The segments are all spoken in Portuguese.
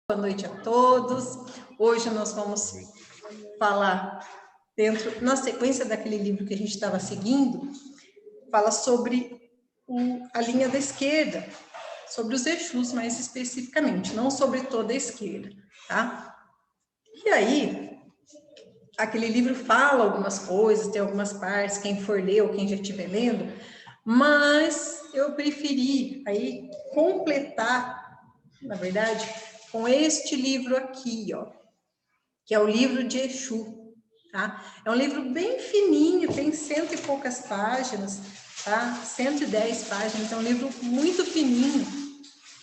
Boa noite a todos. Hoje nós vamos falar, na sequência daquele livro que a gente estava seguindo, fala sobre a linha da esquerda, sobre os Exus mais especificamente, não sobre toda a esquerda, tá? E aí, aquele livro fala algumas coisas, tem algumas partes, quem for ler ou quem já estiver lendo, mas eu preferi aí completar, na verdade, com este livro aqui, ó, que é o livro de Exu, tá? É um livro bem fininho, tem 100 e poucas páginas, tá? 110 páginas, é um livro muito fininho,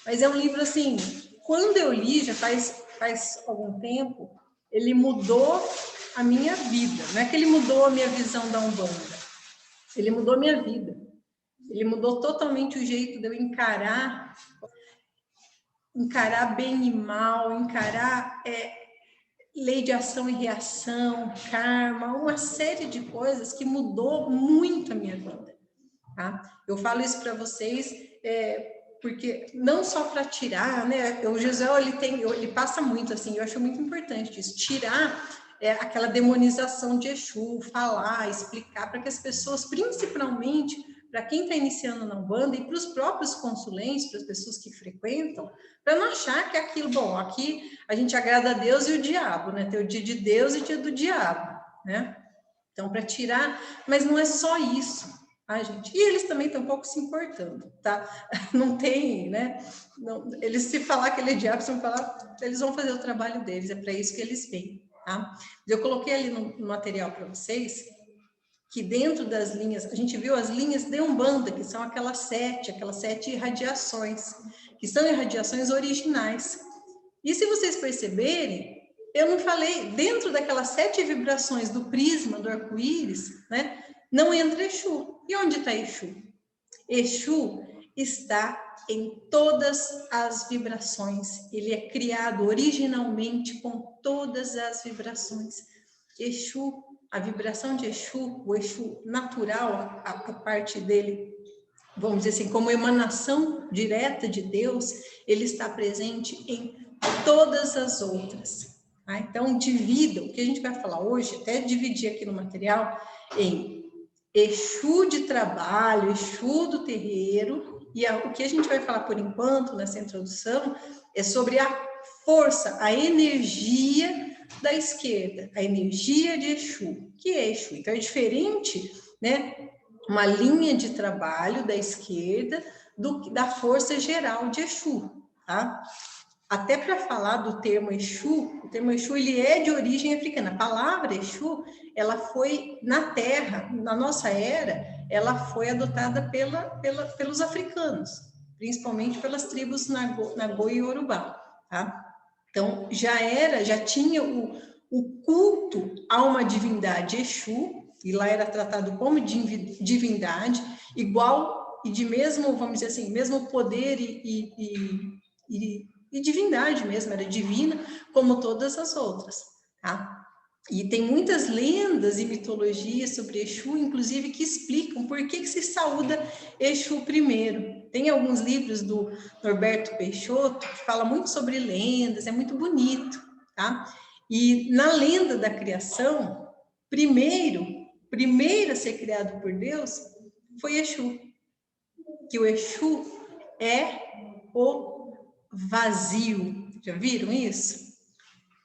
mas é um livro assim, quando eu li, já faz algum tempo, ele mudou a minha vida, não é que ele mudou a minha visão da Umbanda, ele mudou a minha vida, ele mudou totalmente o jeito de eu encarar bem e mal, encarar lei de ação e reação, karma, uma série de coisas que mudou muito a minha vida, tá? Eu falo isso para vocês porque não só para tirar, né? O José, ele passa muito assim, eu acho muito importante isso, tirar aquela demonização de Exu, falar, explicar para que as pessoas, principalmente para quem está iniciando na Umbanda e para os próprios consulentes, para as pessoas que frequentam, para não achar que aquilo, bom, aqui a gente agrada a Deus e o diabo, né? Tem o dia de Deus e o dia do diabo, né? Então, para tirar, mas não é só isso, tá, gente? E eles também estão um pouco se importando, tá? Não tem, né? Não, eles, se falar que ele é diabo, eles vão fazer o trabalho deles, é para isso que eles vêm, tá? Eu coloquei ali no material para vocês que dentro das linhas, a gente viu as linhas de Umbanda, que são aquelas sete irradiações, que são irradiações originais. E se vocês perceberem, eu não falei, dentro daquelas 7 vibrações do prisma, do arco-íris, né, não entra Exu. E onde está Exu? Exu está em todas as vibrações. Ele é criado originalmente com todas as vibrações. Exu, a vibração de Exu, o Exu natural, a parte dele, vamos dizer assim, como emanação direta de Deus, ele está presente em todas as outras. Tá? Então, divida, o que a gente vai falar hoje, até dividir aqui no material, em Exu de trabalho, Exu do terreiro, e o que a gente vai falar por enquanto, nessa introdução, é sobre a força, a energia da esquerda, a energia de Exu. Que é Exu? Então, é diferente, né? Uma linha de trabalho da esquerda da força geral de Exu, tá? Até para falar do termo Exu, o termo Exu ele é de origem africana. A palavra Exu, ela foi na Terra, na nossa era, ela foi adotada pelos africanos, principalmente pelas tribos Nagô e Yorubá, tá? Então, já tinha o culto a uma divindade Exu, e lá era tratado como divindade, igual e de mesmo, vamos dizer assim, mesmo poder e divindade mesmo, era divina, como todas as outras, tá? E tem muitas lendas e mitologias sobre Exu, inclusive, que explicam por que se saúda Exu primeiro. Tem alguns livros do Norberto Peixoto que fala muito sobre lendas, é muito bonito, tá? E na lenda da criação, primeiro a ser criado por Deus foi Exu, que o Exu é o vazio. Já viram isso?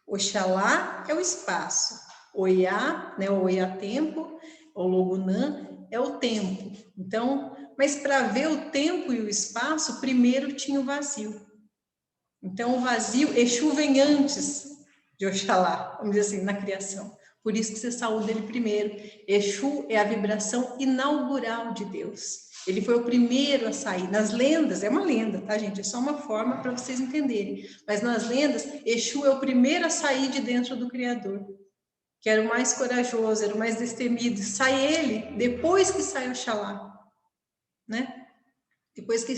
Oxalá é o espaço, Oiá, né, o Oiá tempo, o Logunã é o tempo. Então, mas para ver o tempo e o espaço, primeiro tinha o vazio. Então, o vazio, Exu vem antes de Oxalá, vamos dizer assim, na criação. Por isso que você saúda ele primeiro. Exu é a vibração inaugural de Deus. Ele foi o primeiro a sair. Nas lendas, é uma lenda, tá, gente? É só uma forma para vocês entenderem. Mas nas lendas, Exu é o primeiro a sair de dentro do Criador, que era o mais corajoso, era o mais destemido. Sai ele depois que sai Oxalá, né? Depois que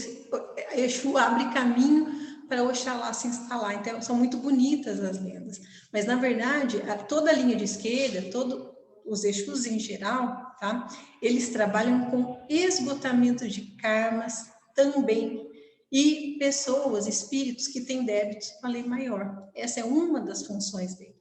Exu abre caminho para Oxalá se instalar. Então, são muito bonitas as lendas. Mas, na verdade, toda a linha de esquerda, todos os Exus em geral, tá? Eles trabalham com esgotamento de karmas também. e pessoas, espíritos que têm débitos com a lei maior. Essa é uma das funções dele.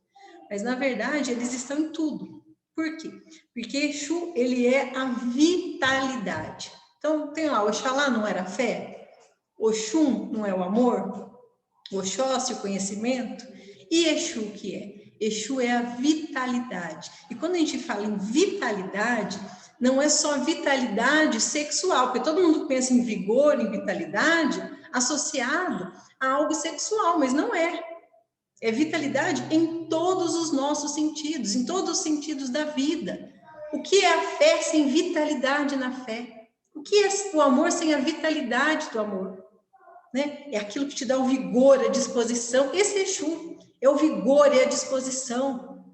Mas, na verdade, eles estão em tudo. Por quê? Porque Exu, ele é a vitalidade. Então, tem lá, Oxalá não era fé? Oxum não é o amor? Oxóssi, o conhecimento? E Exu, o que é? Exu é a vitalidade. E quando a gente fala em vitalidade, não é só vitalidade sexual, porque todo mundo pensa em vigor, em vitalidade, associado a algo sexual, mas não é. É vitalidade em todos os nossos sentidos, em todos os sentidos da vida. O que é a fé sem vitalidade na fé? O que é o amor sem a vitalidade do amor? Né? É aquilo que te dá o vigor, a disposição. Esse Exu é o vigor e a disposição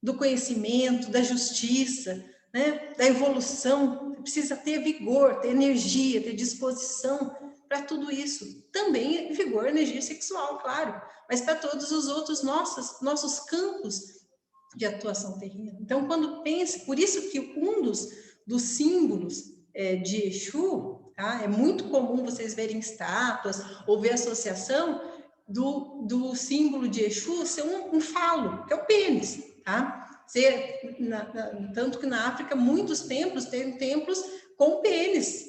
do conhecimento, da justiça, né? Da evolução. Precisa ter vigor, ter energia, ter disposição para tudo isso. Também vigor, energia sexual, claro, mas para todos os outros nossos campos de atuação terrena. Então, quando pensa, por isso que um dos símbolos de Exu, tá? É muito comum vocês verem estátuas ou ver associação do símbolo de Exu ser um falo, que é o pênis, tá? Tanto que na África muitos templos têm templos com pênis,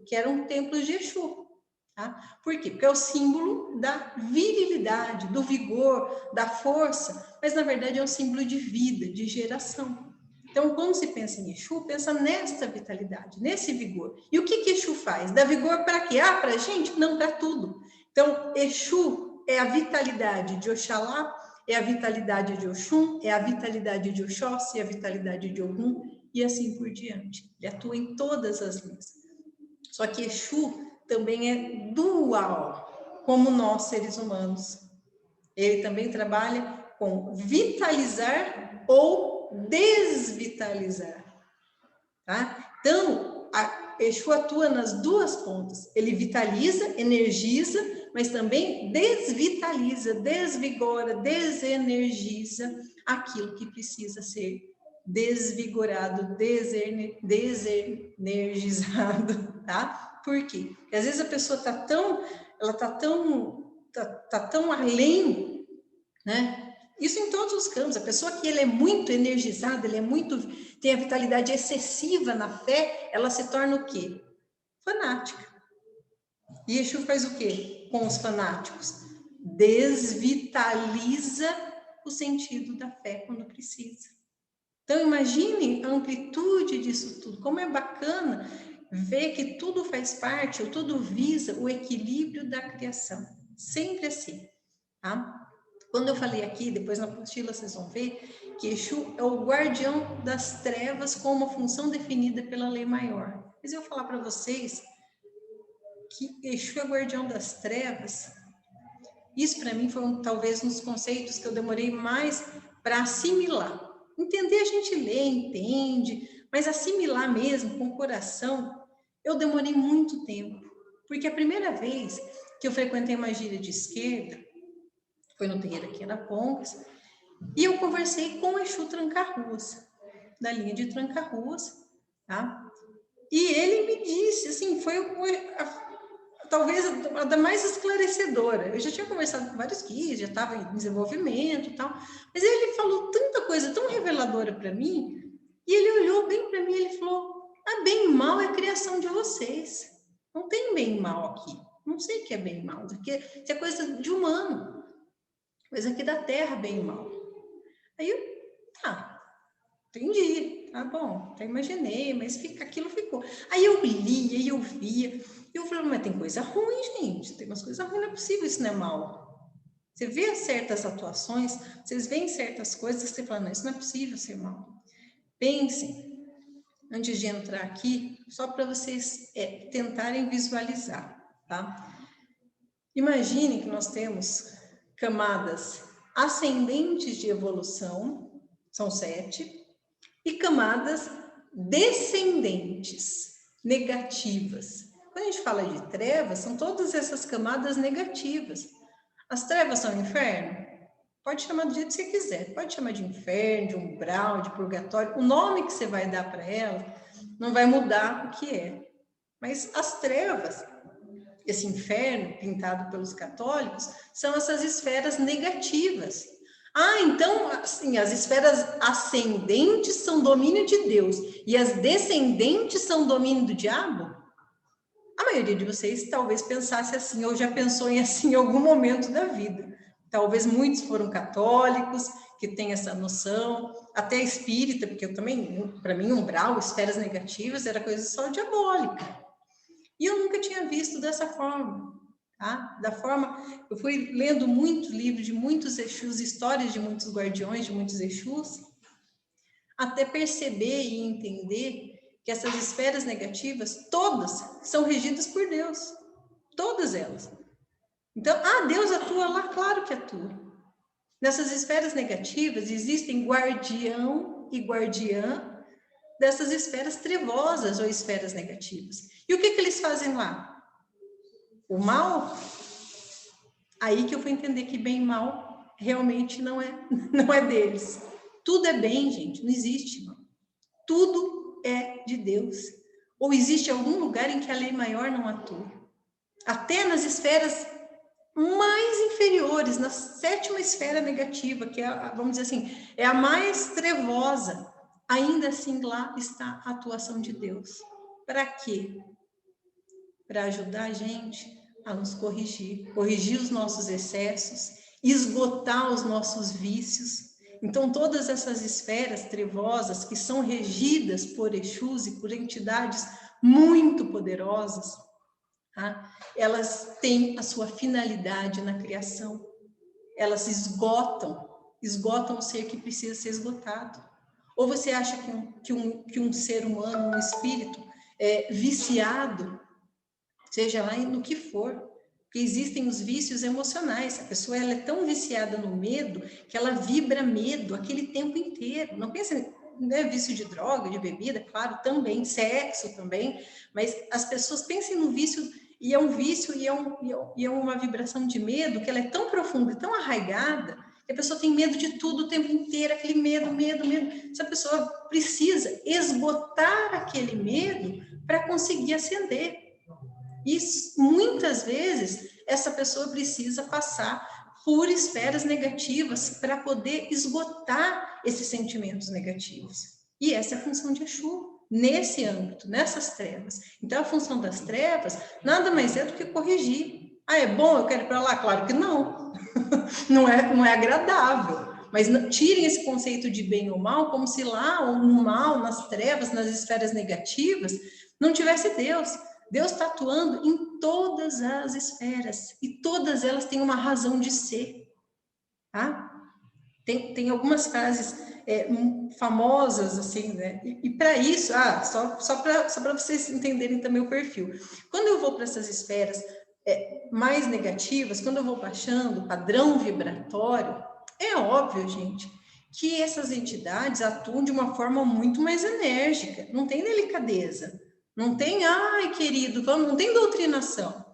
que eram templos de Exu. Tá? Por quê? Porque é o símbolo da virilidade, do vigor, da força, mas na verdade é um símbolo de vida, de geração. Então, quando se pensa em Exu, pensa nesta vitalidade, nesse vigor. E o que Exu faz? Dá vigor para quê? Ah, para a gente? Não, para tudo. Então, Exu é a vitalidade de Oxalá, é a vitalidade de Oxum, é a vitalidade de Oxóssi, é a vitalidade de Ogum, e assim por diante. Ele atua em todas as linhas. Só que Exu também é dual, como nós, seres humanos. Ele também trabalha com vitalizar ou desvitalizar. Tá? Então, Exu atua nas duas pontas. Ele vitaliza, energiza, mas também desvitaliza, desvigora, desenergiza aquilo que precisa ser desvigorado, desenergizado, tá? Por quê? Porque às vezes a pessoa tá tão além, né? Isso em todos os campos. A pessoa que ele é muito energizada, tem a vitalidade excessiva na fé, ela se torna o quê? Fanática. E Exu faz o quê com os fanáticos? Desvitaliza o sentido da fé quando precisa. Então, imaginem a amplitude disso tudo. Como é bacana ver que tudo faz parte, ou tudo visa o equilíbrio da criação. Sempre assim, tá? Quando eu falei aqui, depois na apostila vocês vão ver, que Exu é o guardião das trevas com uma função definida pela lei maior. Mas eu vou falar para vocês que Exu é guardião das trevas. Isso para mim foi talvez um dos conceitos que eu demorei mais para assimilar. Entender a gente lê, entende, mas assimilar mesmo com o coração, eu demorei muito tempo. Porque a primeira vez que eu frequentei uma gíria de esquerda, foi no terreiro aqui na Pongas, e eu conversei com o Exu Tranca-Ruas, da linha de Tranca-Ruas, tá? E ele me disse, assim, foi talvez a da mais esclarecedora. Eu já tinha conversado com vários guias, já estava em desenvolvimento e tal, mas ele falou tanta coisa tão reveladora para mim, e ele olhou bem para mim e ele falou: "Ah, bem e mal é criação de vocês. Não tem bem e mal aqui. Não sei o que é bem e mal, porque isso é coisa de humano, coisa aqui da terra, bem e mal." Aí eu, tá, entendi, tá bom, até imaginei, mas aquilo ficou. Aí eu lia, aí eu via, e eu falei: mas tem coisa ruim, gente, tem umas coisas ruins, não é possível, isso não é mal. Você vê certas atuações, vocês veem certas coisas, você fala: não, isso não é possível ser mal. Pensem, antes de entrar aqui, só para vocês tentarem visualizar, tá? Imaginem que nós temos camadas ascendentes de evolução, são 7, e camadas descendentes, negativas. Quando a gente fala de trevas, são todas essas camadas negativas. As trevas são o inferno? Pode chamar do jeito que você quiser. Pode chamar de inferno, de umbral, de purgatório. O nome que você vai dar para ela não vai mudar o que é. Mas as trevas esse inferno pintado pelos católicos, são essas esferas negativas. Ah, então, assim, as esferas ascendentes são domínio de Deus e as descendentes são domínio do diabo? A maioria de vocês talvez pensasse assim, ou já pensou em assim em algum momento da vida. Talvez muitos foram católicos, que têm essa noção, até espírita, porque eu também, para mim, umbral, esferas negativas, era coisa só diabólica. E eu nunca tinha visto dessa forma, tá? Da forma, eu fui lendo muito livro de muitos Exus, histórias de muitos guardiões, de muitos Exus, até perceber e entender que essas esferas negativas, todas, são regidas por Deus. Todas elas. Então, Deus atua lá? Claro que atua. Nessas esferas negativas, existem guardião e guardiã dessas esferas trevosas ou esferas negativas. E o que eles fazem lá? O mal? Aí que eu fui entender que bem e mal realmente não é deles. Tudo é bem, gente, não existe mal. Tudo é de Deus. Ou existe algum lugar em que a lei maior não atua? Até nas esferas mais inferiores, na sétima esfera negativa, que é, vamos dizer assim, é a mais trevosa, ainda assim lá está a atuação de Deus. Para quê? Para ajudar a gente a nos corrigir os nossos excessos, esgotar os nossos vícios. Então, todas essas esferas trevosas que são regidas por Exus e por entidades muito poderosas, tá? Elas têm a sua finalidade na criação. Elas esgotam o ser que precisa ser esgotado. Ou você acha que um ser humano, um espírito viciado, seja lá no que for, porque existem os vícios emocionais. A pessoa ela é tão viciada no medo que ela vibra medo aquele tempo inteiro. Não pensa, né, vício de droga, de bebida, claro, também, sexo também, mas as pessoas pensem no vício, e é um vício, e é uma vibração de medo que ela é tão profunda e tão arraigada, que a pessoa tem medo de tudo o tempo inteiro, aquele medo. Essa pessoa precisa esgotar aquele medo para conseguir ascender. E muitas vezes essa pessoa precisa passar por esferas negativas para poder esgotar esses sentimentos negativos. E essa é a função de Exu, nesse âmbito, nessas trevas. Então, a função das trevas nada mais é do que corrigir. É bom, eu quero ir para lá? Claro que não. Não é agradável. Mas tirem esse conceito de bem ou mal como se lá, ou no mal, nas trevas, nas esferas negativas, não tivesse Deus. Deus está atuando em todas as esferas e todas elas têm uma razão de ser, tá? Tem algumas frases famosas, assim, né? E para isso, só para vocês entenderem também o perfil. Quando eu vou para essas esferas mais negativas, quando eu vou baixando o padrão vibratório, é óbvio, gente, que essas entidades atuam de uma forma muito mais enérgica, não tem delicadeza. Não tem, querido, não tem doutrinação.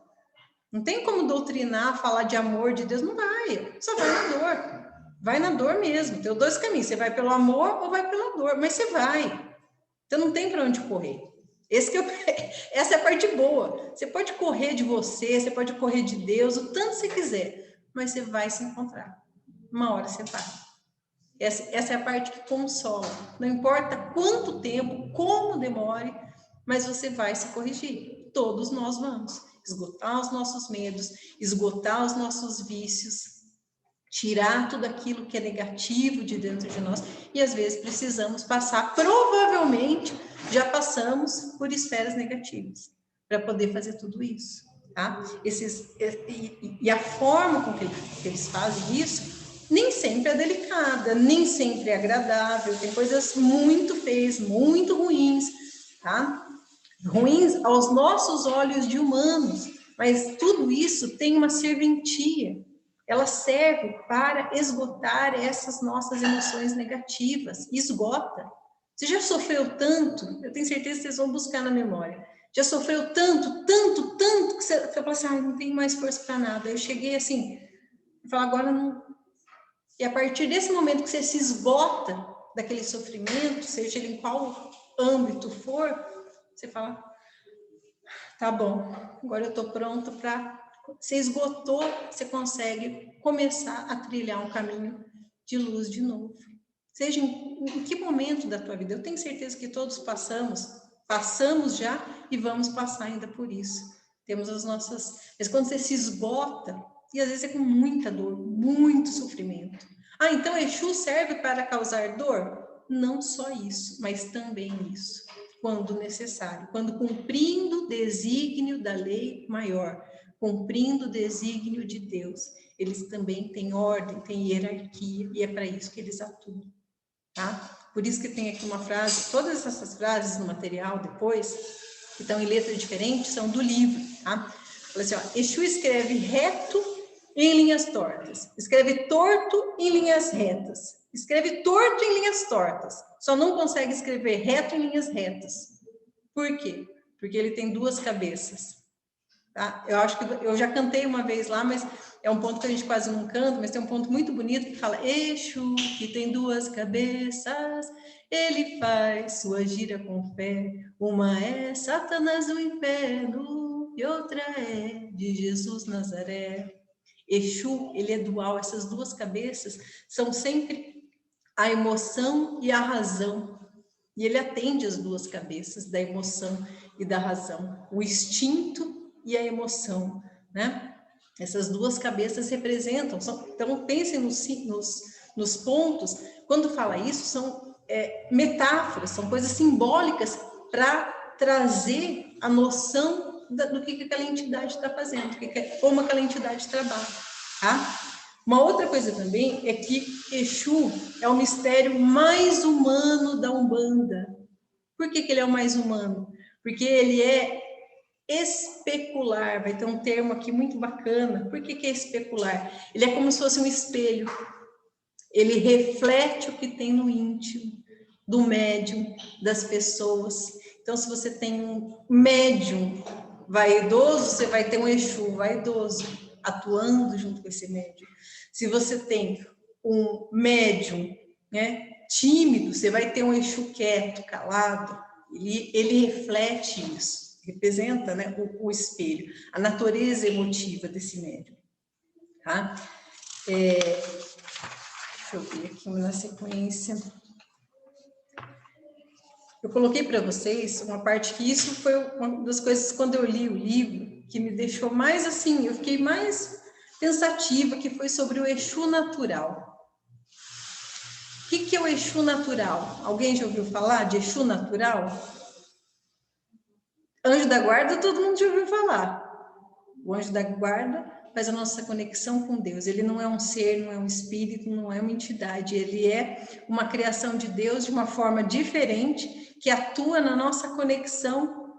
Não tem como doutrinar, falar de amor de Deus, não vai. Só vai na dor. Vai na dor mesmo. Tem dois caminhos, você vai pelo amor ou vai pela dor, mas você vai. Então não tem para onde correr. Essa é a parte boa. Você pode correr de você pode correr de Deus, o tanto você quiser, mas você vai se encontrar. Uma hora você vai. Essa é a parte que consola. Não importa quanto tempo, como demore, mas você vai se corrigir. Todos nós vamos esgotar os nossos medos, esgotar os nossos vícios, tirar tudo aquilo que é negativo de dentro de nós, e às vezes precisamos passar, provavelmente já passamos por esferas negativas para poder fazer tudo isso, tá? E a forma com que eles fazem isso nem sempre é delicada, nem sempre é agradável, tem coisas muito feias, muito ruins, tá? Ruins aos nossos olhos de humanos, mas tudo isso tem uma serventia. Ela serve para esgotar essas nossas emoções negativas. Esgota. Você já sofreu tanto, eu tenho certeza que vocês vão buscar na memória. Já sofreu tanto, que você fala assim, não tenho mais força para nada. Eu cheguei assim, eu falo, agora não. E a partir desse momento que você se esgota daquele sofrimento, seja ele em qual âmbito for, você fala, Tá bom, agora eu estou pronto para... Você esgotou, você consegue começar a trilhar um caminho de luz de novo. Seja em que momento da tua vida, eu tenho certeza que todos passamos já e vamos passar ainda por isso. Temos as nossas... Mas quando você se esgota, e às vezes é com muita dor, muito sofrimento. Ah, então Exu serve para causar dor? Não só isso, mas também isso. Quando necessário, quando cumprindo o desígnio da lei maior, cumprindo o desígnio de Deus, eles também têm ordem, têm hierarquia, e é para isso que eles atuam, tá? Por isso que tem aqui uma frase, todas essas frases no material depois, que estão em letra diferente, são do livro, tá? Fala assim, ó, Exu escreve reto em linhas tortas, escreve torto em linhas retas, escreve torto em linhas tortas, só não consegue escrever reto em linhas retas. Por quê? Porque ele tem duas cabeças. Tá? Eu acho que eu já cantei uma vez lá, mas é um ponto que a gente quase não canta, mas tem um ponto muito bonito que fala: Exu, que tem duas cabeças, ele faz sua gira com fé. Uma é Satanás do inferno e outra é de Jesus Nazaré. Exu, ele é dual, essas duas cabeças são sempre a emoção e a razão. E ele atende as duas cabeças, da emoção e da razão, o instinto e a emoção, né? Essas duas cabeças representam, então pensem nos pontos, quando fala isso, são metáforas, são coisas simbólicas para trazer a noção do que aquela entidade está fazendo, como aquela entidade trabalha, tá? Uma outra coisa também é que Exu é o mistério mais humano da Umbanda. Por que ele é o mais humano? Porque ele é especular, vai ter um termo aqui muito bacana. Por que é especular? Ele é como se fosse um espelho. Ele reflete o que tem no íntimo do médium, das pessoas. Então, se você tem um médium vaidoso, você vai ter um Exu vaidoso atuando junto com esse médium. Se você tem um médium, né, tímido, você vai ter um Exu quieto, calado. Ele reflete isso, representa, né, o espelho, a natureza emotiva desse médium. Tá? Deixa eu ver aqui na sequência. Eu coloquei para vocês uma parte que isso foi uma das coisas, quando eu li o livro, que me deixou mais assim, eu fiquei mais pensativa, que foi sobre o Exu natural. O que é o Exu natural? Alguém já ouviu falar de Exu natural? Anjo da guarda, todo mundo já ouviu falar. O anjo da guarda faz a nossa conexão com Deus. Ele não é um ser, não é um espírito, não é uma entidade. Ele é uma criação de Deus de uma forma diferente, que atua na nossa conexão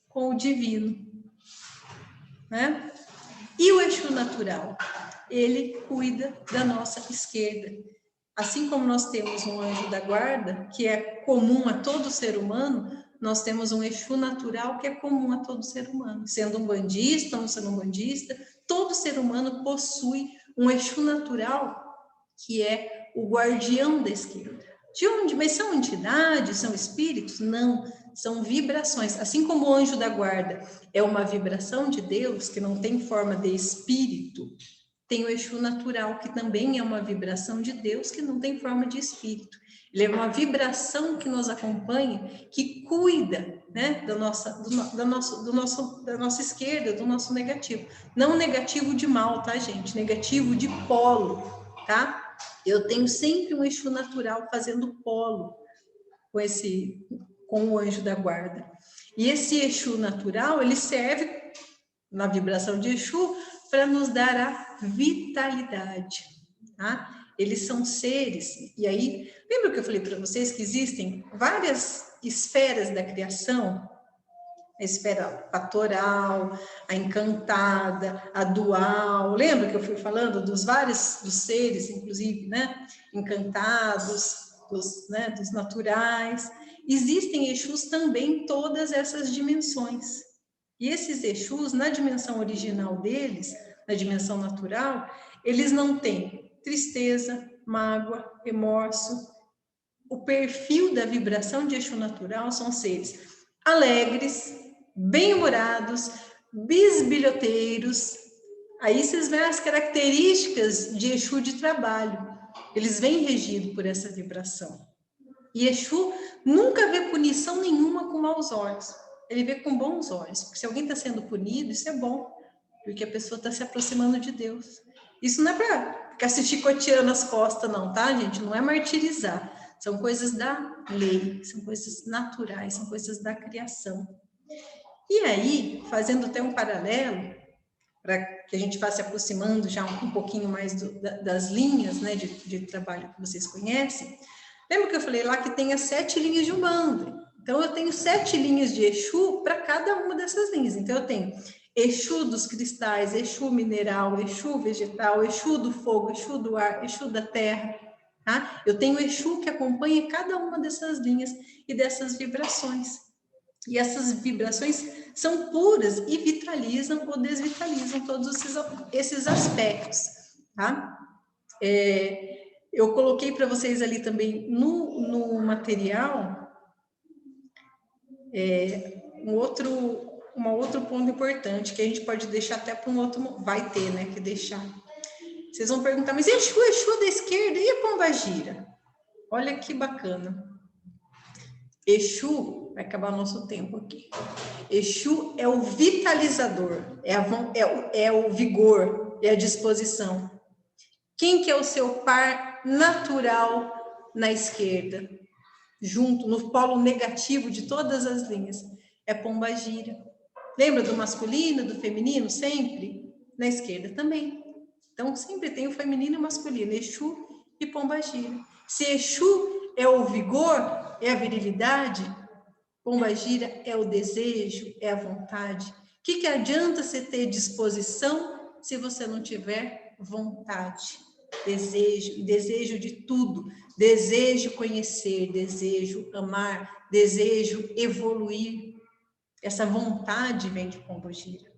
com o divino, né? E o Exu natural? Ele cuida da nossa esquerda. Assim como nós temos um anjo da guarda, que é comum a todo ser humano, nós temos um Exu natural que é comum a todo ser humano. Sendo um bandista, não sendo um bandista, todo ser humano possui um Exu natural, que é o guardião da esquerda. De onde? Mas são entidades, são espíritos? Não, são vibrações. Assim como o anjo da guarda é uma vibração de Deus, que não tem forma de espírito, tem o Exu natural, que também é uma vibração de Deus, que não tem forma de espírito. Ele é uma vibração que nos acompanha, que cuida, né, da nossa esquerda, do nosso negativo. Não negativo de mal, tá, gente? Negativo de polo, tá? Eu tenho sempre um Exu natural fazendo polo com o anjo da guarda. E esse Exu natural, ele serve, na vibração de Exu, para nos dar a vitalidade, tá? Eles são seres, e aí, lembra que eu falei para vocês que existem várias esferas da criação? A esfera patoral, a encantada, a dual. Lembra que eu fui falando dos seres, inclusive, né? Encantados, dos naturais. Existem Exus também em todas essas dimensões. E esses Exus, na dimensão original deles, na dimensão natural, eles não têm tristeza, mágoa, remorso. O perfil da vibração de Exu natural são seres alegres, bem-humorados, bisbilhoteiros. Aí vocês veem as características de Exu de trabalho. Eles vêm regidos por essa vibração. E Exu nunca vê punição nenhuma com maus olhos. Ele vê com bons olhos. Porque se alguém está sendo punido, isso é bom. Porque a pessoa está se aproximando de Deus. Isso não é para ficar se chicoteando as costas, não, tá, gente? Não é martirizar. São coisas da lei, são coisas naturais, são coisas da criação. E aí, fazendo até um paralelo, para que a gente vá se aproximando já um pouquinho mais das linhas, né, de trabalho que vocês conhecem, lembra que eu falei lá que tem as 7 linhas de Umbanda? Então, eu tenho 7 linhas de Exu para cada uma dessas linhas. Então, eu tenho Exu dos cristais, Exu mineral, Exu vegetal, Exu do fogo, Exu do ar, Exu da terra, tá? Eu tenho Exu que acompanha cada uma dessas linhas e dessas vibrações. E essas vibrações são puras e vitalizam ou desvitalizam todos esses aspectos, tá? Eu coloquei para vocês ali também no material um outro ponto importante que a gente pode deixar até para um outro, vai ter, né, que deixar. Vocês vão perguntar, mas Exu da esquerda e a Pombagira? Olha que bacana. Exu, vai acabar o nosso tempo aqui. Exu é o vitalizador, é o vigor, é a disposição. Quem que é o seu par natural na esquerda? Junto, no polo negativo de todas as linhas, é Pombagira. Lembra do masculino, do feminino, sempre? Na esquerda também. Então, sempre tem o feminino e o masculino, Exu e Pombagira. Se Exu é o vigor, é a virilidade, Pombagira é o desejo, é a vontade. O que adianta você ter disposição se você não tiver vontade? Desejo de tudo, desejo conhecer, desejo amar, desejo evoluir. Essa vontade vem de Pombagira.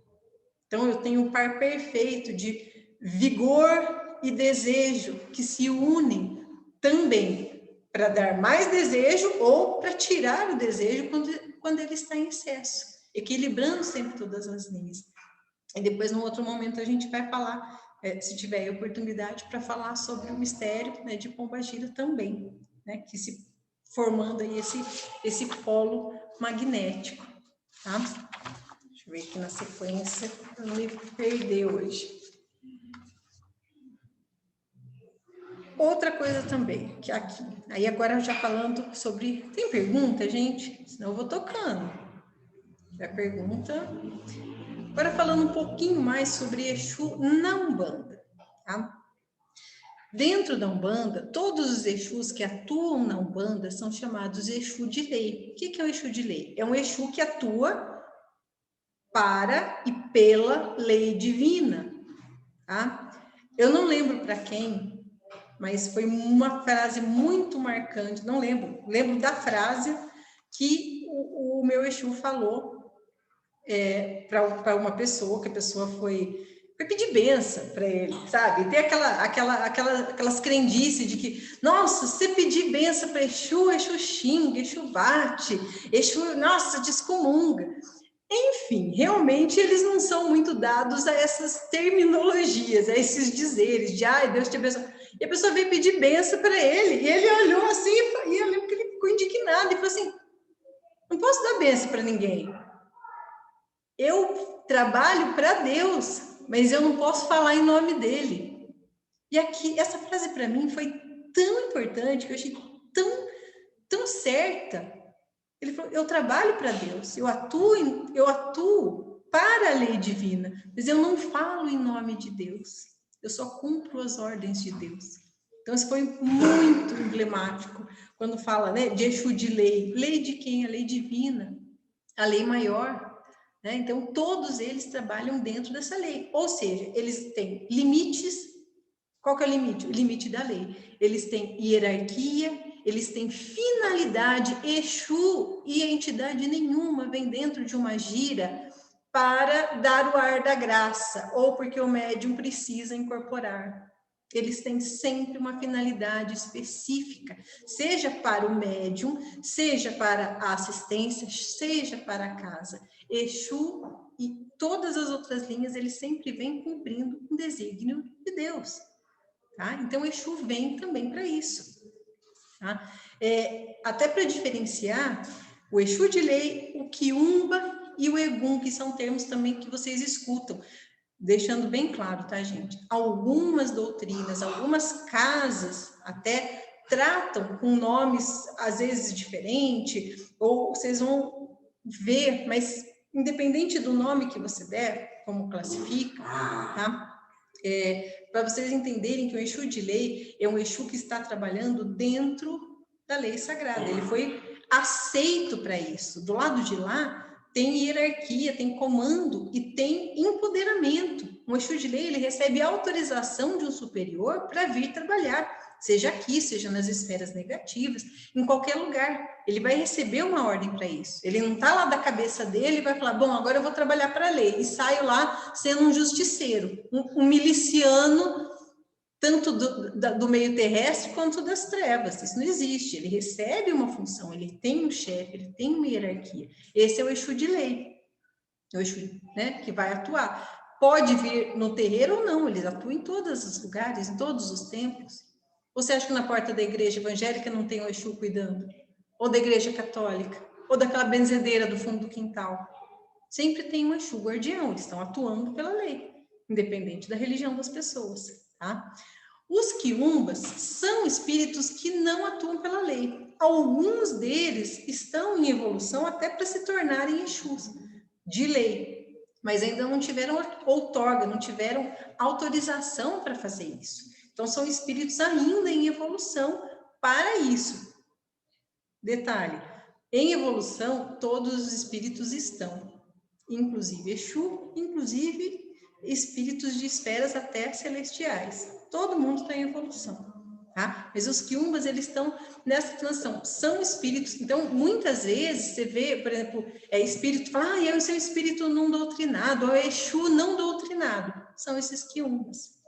Então, eu tenho um par perfeito de vigor e desejo que se unem também para dar mais desejo ou para tirar o desejo quando ele está em excesso, equilibrando sempre todas as linhas. E depois, num outro momento, a gente vai falar, se tiver oportunidade, para falar sobre o mistério, né, de Pombagira também, né, que se formando aí esse polo magnético, tá? Deixa eu ver aqui na sequência, para não me perder hoje. Outra coisa também, que aqui, aí agora já falando sobre... Tem pergunta, gente? Senão eu vou tocando. Já pergunta. Agora falando um pouquinho mais sobre Exu na Umbanda, tá? Dentro da Umbanda, todos os Exus que atuam na Umbanda são chamados Exu de lei. O que é o Exu de lei? É um Exu que atua para e pela lei divina, tá? Eu não lembro para quem, mas foi uma frase muito marcante, não lembro da frase que o meu Exu falou para uma pessoa, que a pessoa foi pedir benção para ele, sabe? Tem aquelas crendices de que, nossa, se pedir benção para Exu, Exu xinga, Exu bate, Exu, nossa, descomunga. Enfim, realmente eles não são muito dados a essas terminologias, a esses dizeres de, ai, Deus te abençoe. E a pessoa veio pedir benção para ele, e ele olhou assim, e eu lembro que ele ficou indignado, e falou assim, não posso dar benção para ninguém. Eu trabalho para Deus, mas eu não posso falar em nome dele. E aqui, essa frase para mim foi tão importante, que eu achei tão certa. Ele falou, eu trabalho para Deus, eu atuo para a lei divina, mas eu não falo em nome de Deus, eu só cumpro as ordens de Deus. Então, isso foi muito emblemático, quando fala, né, de Exu de lei. Lei de quem? A lei divina, a lei maior, né? Então, todos eles trabalham dentro dessa lei, ou seja, eles têm limites. Qual que é o limite? O limite da lei. Eles têm hierarquia, eles têm finalidade. Exu e entidade nenhuma vem dentro de uma gira para dar o ar da graça, ou porque o médium precisa incorporar. eles têm sempre uma finalidade específica, seja para o médium, seja para a assistência, seja para a casa. Exu e todas as outras linhas, eles sempre vêm cumprindo um desígnio de Deus. Tá? Então, Exu vem também para isso. Tá? Até para diferenciar, o Exu de lei, o Quiumba e o Egum, que são termos também que vocês escutam. Deixando bem claro, tá, gente? Algumas doutrinas, algumas casas até tratam com nomes, às vezes, diferentes, ou vocês vão ver, mas independente do nome que você der, como classifica, tá? Para vocês entenderem que o Exu de lei é um Exu que está trabalhando dentro da lei sagrada. Ele foi aceito para isso. Do lado de lá, tem hierarquia, tem comando e tem empoderamento. Um Exu de lei, ele recebe autorização de um superior para vir trabalhar, seja aqui, seja nas esferas negativas, em qualquer lugar. Ele vai receber uma ordem para isso. Ele não está lá da cabeça dele e vai falar, bom, agora eu vou trabalhar para a lei. E saio lá sendo um justiceiro, um miliciano, tanto do meio terrestre quanto das trevas. Isso não existe. Ele recebe uma função, ele tem um chefe, ele tem uma hierarquia. Esse é o Exu de lei. É o Exu, né, que vai atuar. Pode vir no terreiro ou não, eles atuam em todos os lugares, em todos os templos. Você acha que na porta da igreja evangélica não tem o Exu cuidando? Ou da igreja católica? Ou daquela benzedeira do fundo do quintal? Sempre tem um Exu guardião, eles estão atuando pela lei, independente da religião das pessoas, tá? Os quiumbas são espíritos que não atuam pela lei. Alguns deles estão em evolução até para se tornarem Exus de lei, mas ainda não tiveram outorga, não tiveram autorização para fazer isso. Então, são espíritos ainda em evolução para isso. Detalhe, em evolução, todos os espíritos estão, inclusive Exu, inclusive espíritos de esferas até celestiais. Todo mundo está em evolução, tá? Mas os quiumbas, eles estão nessa transição. São espíritos, então, muitas vezes, você vê, por exemplo, espírito, fala, eu sou espírito não doutrinado, ou Exu não doutrinado. São esses quiumbas,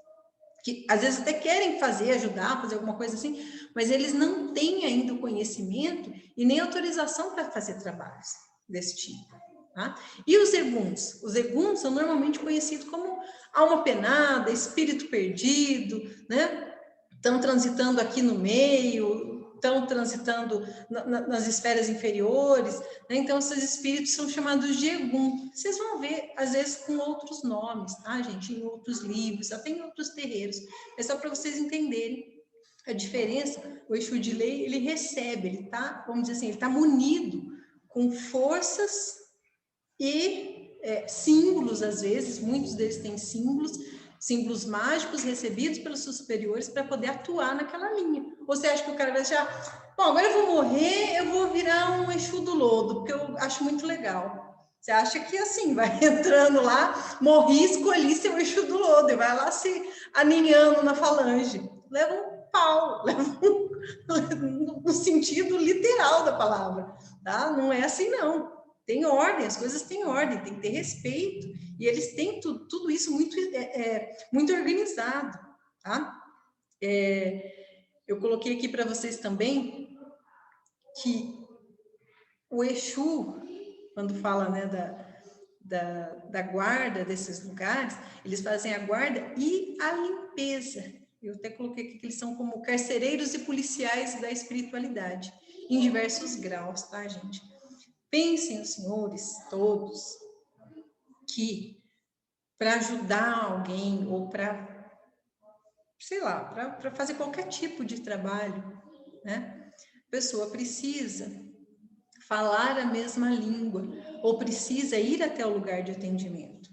que às vezes até querem fazer, ajudar, fazer alguma coisa assim, mas eles não têm ainda o conhecimento e nem autorização para fazer trabalhos desse tipo. Tá? E os eguns? Os eguns são normalmente conhecidos como alma penada, espírito perdido, né? Estão transitando aqui no meio, estão transitando nas esferas inferiores, né? Então esses espíritos são chamados de egum. Vocês vão ver, às vezes, com outros nomes, tá, gente? Em outros livros, até em outros terreiros. É só para vocês entenderem a diferença. O Exu de lei, ele recebe, ele tá, vamos dizer assim, ele está munido com forças e símbolos, às vezes, muitos deles têm símbolos mágicos recebidos pelos seus superiores para poder atuar naquela linha. Ou você acha que o cara vai achar, bom, agora eu vou morrer, eu vou virar um Exu do lodo, porque eu acho muito legal. Você acha que assim, vai entrando lá, morri, escolhi ser o Exu do lodo, e vai lá se aninhando na falange. Leva um pau, leva no sentido literal da palavra, tá? Não é assim, não. Tem ordem, as coisas têm ordem, tem que ter respeito, e eles têm tudo isso muito, muito organizado, tá? Eu coloquei aqui para vocês também que o Exu, quando fala, né, da guarda desses lugares, eles fazem a guarda e a limpeza. Eu até coloquei aqui que eles são como carcereiros e policiais da espiritualidade, em diversos graus, tá, gente? Pensem os senhores todos que para ajudar alguém ou para, sei lá, para fazer qualquer tipo de trabalho, né? A pessoa precisa falar a mesma língua ou precisa ir até o lugar de atendimento,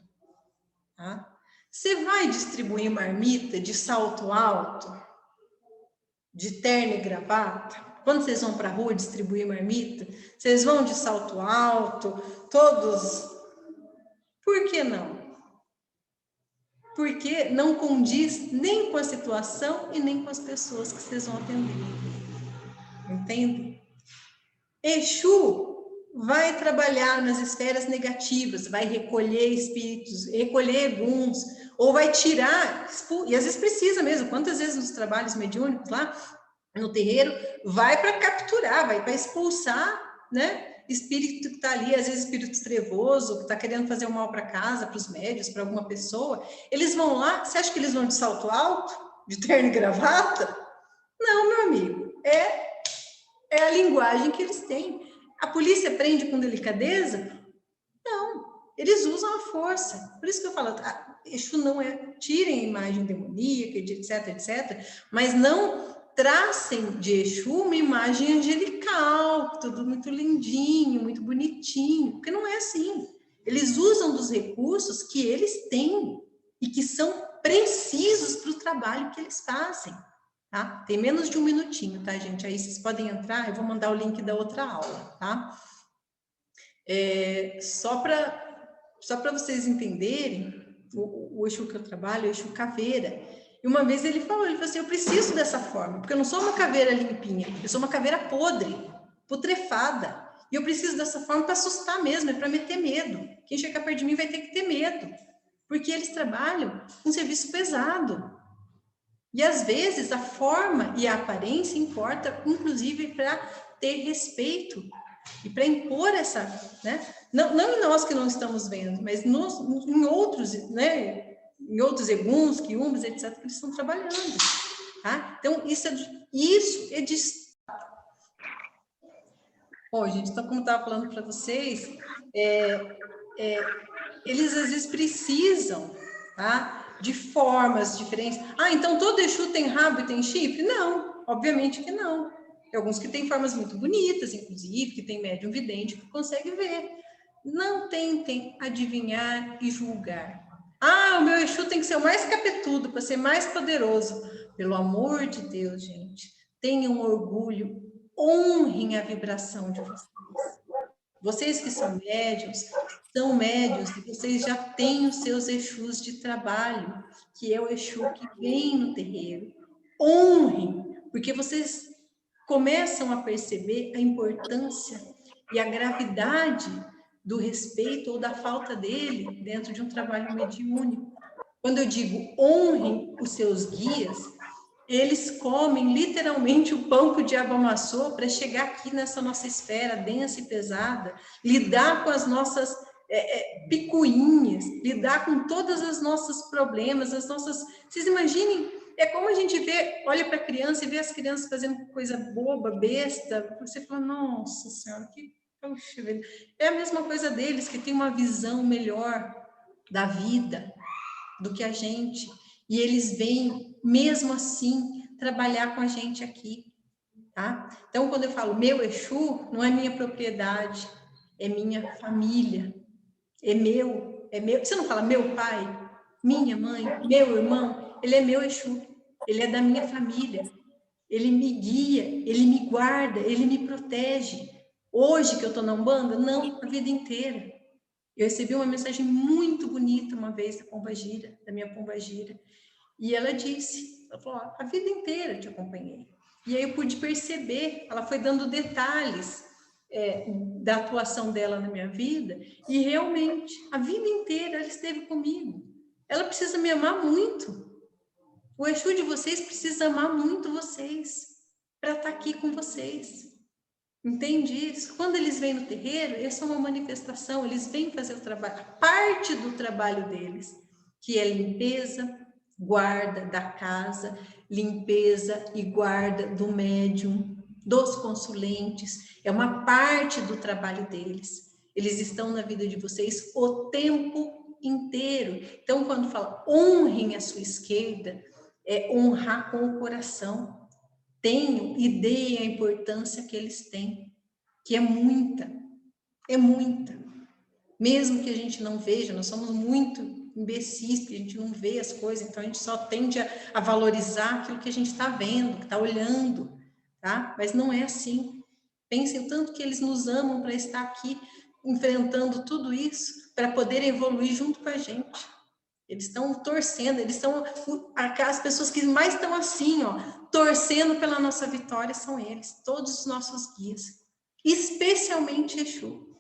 tá? Você vai distribuir marmita de salto alto, de terno e gravata? Quando vocês vão para a rua distribuir marmita, vocês vão de salto alto, todos. Por que não? Porque não condiz nem com a situação e nem com as pessoas que vocês vão atender. Entende? Exu vai trabalhar nas esferas negativas, vai recolher espíritos, recolher eguns, ou vai tirar, e às vezes precisa mesmo, quantas vezes nos trabalhos mediúnicos lá, no terreiro, vai para capturar, vai para expulsar, né? Espírito que está ali, às vezes espírito trevoso, que está querendo fazer o mal para casa, para os médios, para alguma pessoa, eles vão lá, você acha que eles vão de salto alto, de terno e gravata? Não, meu amigo, é a linguagem que eles têm. A polícia prende com delicadeza? Não, eles usam a força. Por isso que eu falo, Exu não é, tirem a imagem demoníaca, etc, etc, mas não tracem de Exu uma imagem angelical, tudo muito lindinho, muito bonitinho, porque não é assim. Eles usam dos recursos que eles têm e que são precisos para o trabalho que eles fazem. Tá? Tem menos de um minutinho, tá, gente? Aí vocês podem entrar, eu vou mandar o link da outra aula, tá? Só para vocês entenderem, o Exu que eu trabalho é o Exu caveira. E uma vez ele falou assim, eu preciso dessa forma, porque eu não sou uma caveira limpinha, eu sou uma caveira podre, putrefada. E eu preciso dessa forma para assustar mesmo, é para meter medo. Quem chegar perto de mim vai ter que ter medo, porque eles trabalham com serviço pesado. E às vezes a forma e a aparência importa, inclusive, para ter respeito e para impor essa, né? Não em nós que não estamos vendo, mas em outros, né? Em outros eguns, quiumbas, etc., que eles estão trabalhando. Tá? Então, isso é de... Bom, gente, então, como eu estava falando para vocês, eles às vezes precisam, tá? De formas diferentes. Então todo Exu tem rabo e tem chifre? Não, obviamente que não. Tem alguns que têm formas muito bonitas, inclusive, que tem médium vidente que consegue ver. Não tentem adivinhar e julgar. O meu Exu tem que ser o mais capetudo, para ser mais poderoso. Pelo amor de Deus, gente, tenham orgulho, honrem a vibração de vocês. Vocês que são médiuns e vocês já têm os seus Exus de trabalho, que é o Exu que vem no terreiro. Honrem, porque vocês começam a perceber a importância e a gravidade do respeito ou da falta dele dentro de um trabalho mediúnico. Quando eu digo honrem os seus guias, eles comem literalmente o pão que o diabo amassou para chegar aqui nessa nossa esfera densa e pesada, lidar com as nossas picuinhas, lidar com todos os nossos problemas, as nossas... Vocês imaginem, é como a gente olha para a criança e vê as crianças fazendo coisa boba, besta, você fala, nossa senhora, que... Puxa, é a mesma coisa deles, que tem uma visão melhor da vida do que a gente. E eles vêm, mesmo assim, trabalhar com a gente aqui, tá? Então, quando eu falo meu Exu, não é minha propriedade, é minha família, é meu. Você não fala meu pai, minha mãe, meu irmão, ele é meu Exu, ele é da minha família, ele me guia, ele me guarda, ele me protege. Hoje que eu estou na Umbanda, não, a vida inteira. Eu recebi uma mensagem muito bonita uma vez da Pombagira, da minha Pombagira, e ela disse, ela falou, a vida inteira te acompanhei. E aí eu pude perceber, ela foi dando detalhes da atuação dela na minha vida, e realmente, a vida inteira ela esteve comigo. Ela precisa me amar muito. O Exu de vocês precisa amar muito vocês, para estar aqui com vocês. Entende isso? Quando eles vêm no terreiro, essa é uma manifestação, eles vêm fazer o trabalho, a parte do trabalho deles, que é limpeza, guarda da casa, limpeza e guarda do médium, dos consulentes, é uma parte do trabalho deles. Eles estão na vida de vocês o tempo inteiro. Então, quando fala honrem a sua esquerda, é honrar com o coração. Tenham e deem a importância que eles têm, que é muita. Mesmo que a gente não veja, nós somos muito imbecis, porque a gente não vê as coisas, então a gente só tende a valorizar aquilo que a gente está vendo, que está olhando, tá? Mas não é assim. Pensem o tanto que eles nos amam para estar aqui enfrentando tudo isso, para poder evoluir junto com a gente. Eles estão torcendo, eles estão... As pessoas que mais estão assim, ó, torcendo pela nossa vitória são eles, todos os nossos guias. Especialmente Exu.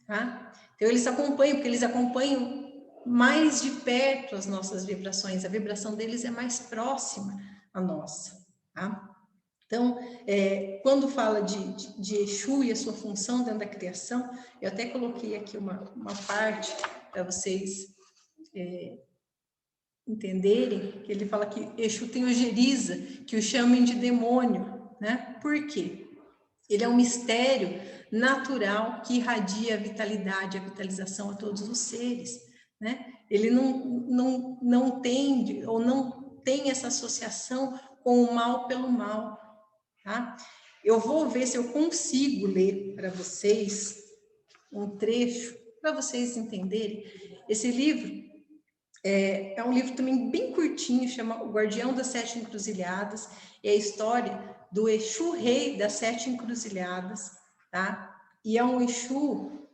Tá? Então, eles acompanham, porque eles acompanham mais de perto as nossas vibrações, a vibração deles é mais próxima à nossa, tá? Então, quando fala de Exu e a sua função dentro da criação, eu até coloquei aqui uma parte para vocês entenderem, que ele fala que Exu tem ojeriza, que o chamem de demônio, né? Por quê? Ele é um mistério natural que irradia a vitalidade, a vitalização a todos os seres, né? Ele não tende ou não tem essa associação com o mal pelo mal, tá? Eu vou ver se eu consigo ler para vocês um trecho para vocês entenderem. Esse livro é um livro também bem curtinho, chama O Guardião das Sete Encruzilhadas, é a história do Exu Rei das Sete Encruzilhadas, tá? E é um Exu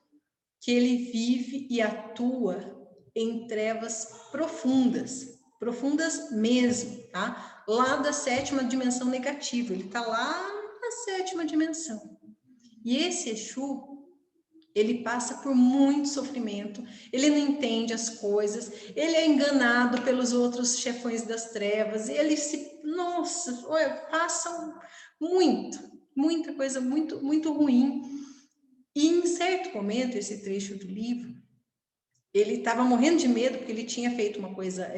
que ele vive e atua em trevas profundas, profundas mesmo, tá? Lá da sétima dimensão negativa, ele tá lá na sétima dimensão. E esse Exu, ele passa por muito sofrimento, ele não entende as coisas, ele é enganado pelos outros chefões das trevas, ele nossa, olha, passa muita coisa muito ruim. E em certo momento, esse trecho do livro, ele estava morrendo de medo, porque ele tinha feito uma coisa,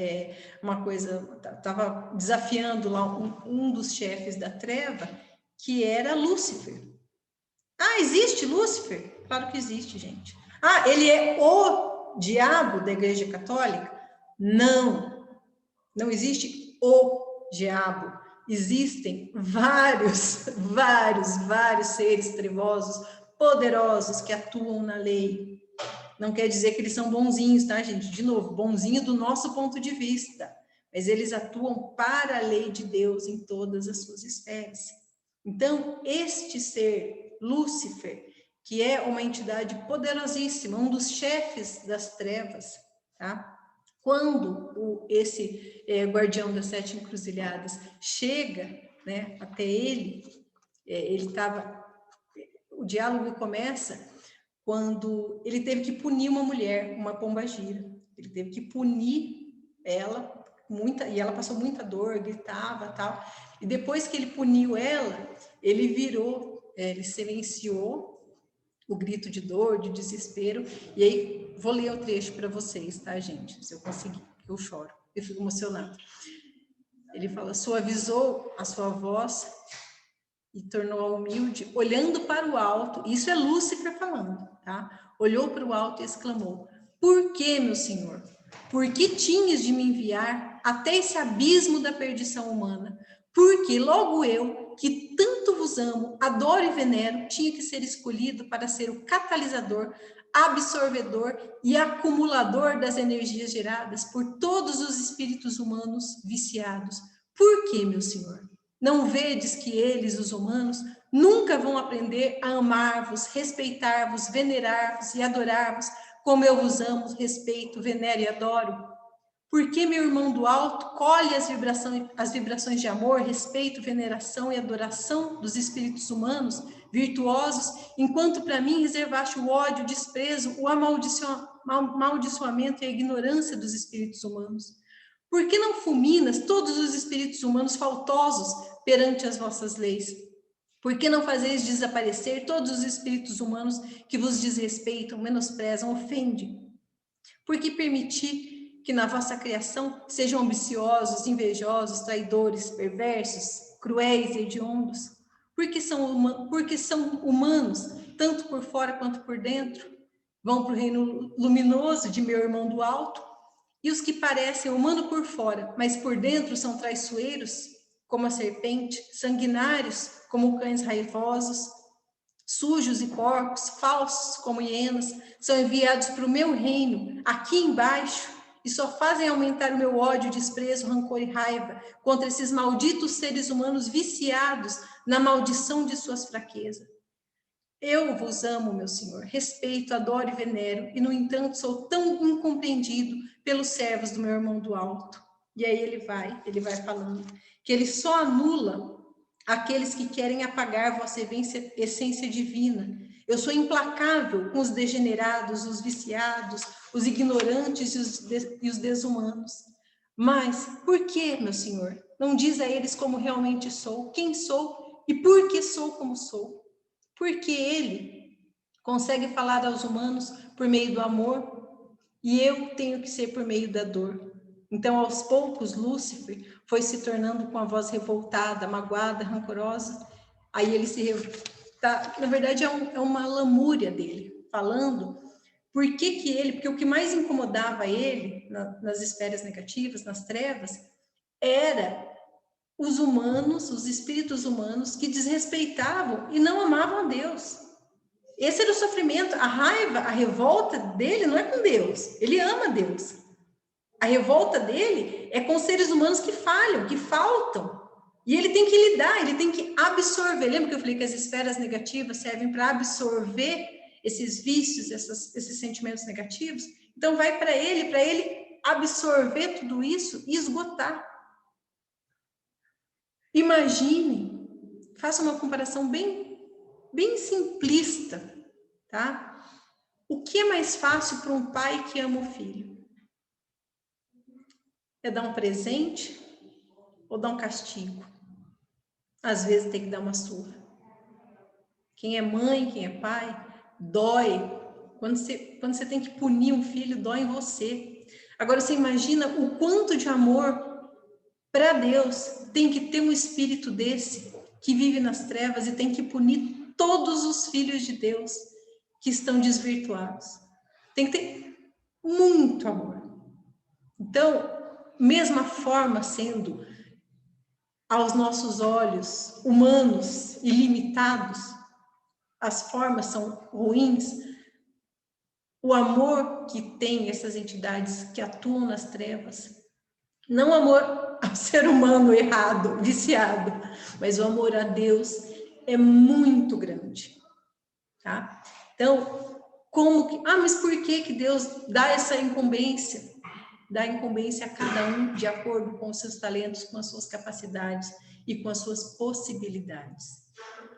estava desafiando lá um dos chefes da treva, que era Lúcifer. Ah, existe Lúcifer? Claro que existe, gente. Ah, ele é o diabo da Igreja Católica? Não existe o diabo. Existem vários seres trevosos, poderosos, que atuam na lei. Não quer dizer que eles são bonzinhos, tá, gente? De novo, bonzinho do nosso ponto de vista. Mas eles atuam para a lei de Deus em todas as suas esferas. Então, este ser, Lúcifer, que é uma entidade poderosíssima, um dos chefes das trevas, tá? Quando esse guardião das sete encruzilhadas chega, né, até ele, o diálogo começa quando ele teve que punir uma mulher, uma pombagira. Ele teve que punir ela, e ela passou muita dor, gritava, tal. E depois que ele puniu ela, ele virou, ele silenciou o grito de dor, de desespero. E aí, vou ler o trecho para vocês, tá, gente? Se eu conseguir, eu choro, eu fico emocionada. Ele fala: suavizou a sua voz e tornou-a humilde, olhando para o alto. Isso é Lúcifer falando, tá? Olhou para o alto e exclamou: por que, meu senhor? Por que tinhas de me enviar até esse abismo da perdição humana? Porque logo eu, que tanto vos amo, adoro e venero, tinha que ser escolhido para ser o catalisador, absorvedor e acumulador das energias geradas por todos os espíritos humanos viciados. Por que, meu senhor? Não vedes que eles, os humanos, nunca vão aprender a amar-vos, respeitar-vos, venerar-vos e adorar-vos, como eu vos amo, respeito, venero e adoro? Porque meu irmão do alto colhe as vibrações de amor, respeito, veneração e adoração dos espíritos humanos, virtuosos, enquanto para mim reservaste o ódio, o desprezo, o amaldiçoamento e a ignorância dos espíritos humanos? Por que não fulminas todos os espíritos humanos faltosos perante as vossas leis? Por que não fazeis desaparecer todos os espíritos humanos que vos desrespeitam, menosprezam, ofendem? Por que permitir que na vossa criação sejam ambiciosos, invejosos, traidores, perversos, cruéis e hediondos? Porque são humanos, tanto por fora quanto por dentro? Vão para o reino luminoso de meu irmão do alto? E os que parecem humanos por fora, mas por dentro são traiçoeiros, como a serpente, sanguinários, como cães raivosos, sujos e porcos, falsos como hienas, são enviados para o meu reino, aqui embaixo, e só fazem aumentar o meu ódio, desprezo, rancor e raiva contra esses malditos seres humanos viciados na maldição de suas fraquezas. Eu vos amo, meu senhor, respeito, adoro e venero, e no entanto sou tão incompreendido pelos servos do meu irmão do alto. E aí ele vai falando que ele só anula aqueles que querem apagar vossa essência divina, Eu sou implacável com os degenerados, os viciados, os ignorantes e os desumanos. Mas por que, meu Senhor, não diz a eles como realmente sou, quem sou e por que sou como sou? Porque Ele consegue falar aos humanos por meio do amor e eu tenho que ser por meio da dor. Então, aos poucos, Lúcifer foi se tornando com a voz revoltada, magoada, rancorosa. Aí ele na verdade, é uma lamúria dele, falando porque o que mais incomodava ele nas esferas negativas, nas trevas, era os humanos, os espíritos humanos que desrespeitavam e não amavam a Deus. Esse era o sofrimento, a raiva, a revolta dele não é com Deus, ele ama Deus. A revolta dele é com seres humanos que falham, que faltam. E ele tem que lidar, ele tem que absorver. Lembra que eu falei que as esferas negativas servem para absorver esses vícios, esses sentimentos negativos? Então vai para ele absorver tudo isso e esgotar. Imagine, faça uma comparação bem simplista, tá? O que é mais fácil para um pai que ama o filho? É dar um presente ou dar um castigo? Às vezes tem que dar uma surra. Quem é mãe, quem é pai, dói. Quando você tem que punir um filho, dói em você. Agora você imagina o quanto de amor para Deus tem que ter um espírito desse, que vive nas trevas e tem que punir todos os filhos de Deus que estão desvirtuados. Tem que ter muito amor. Então, mesma forma sendo aos nossos olhos humanos e limitados, as formas são ruins, o amor que tem essas entidades que atuam nas trevas, não o amor ao ser humano errado, viciado, mas o amor a Deus é muito grande, tá? Então, mas por que Deus dá essa incumbência? Dá incumbência a cada um de acordo com os seus talentos, com as suas capacidades e com as suas possibilidades,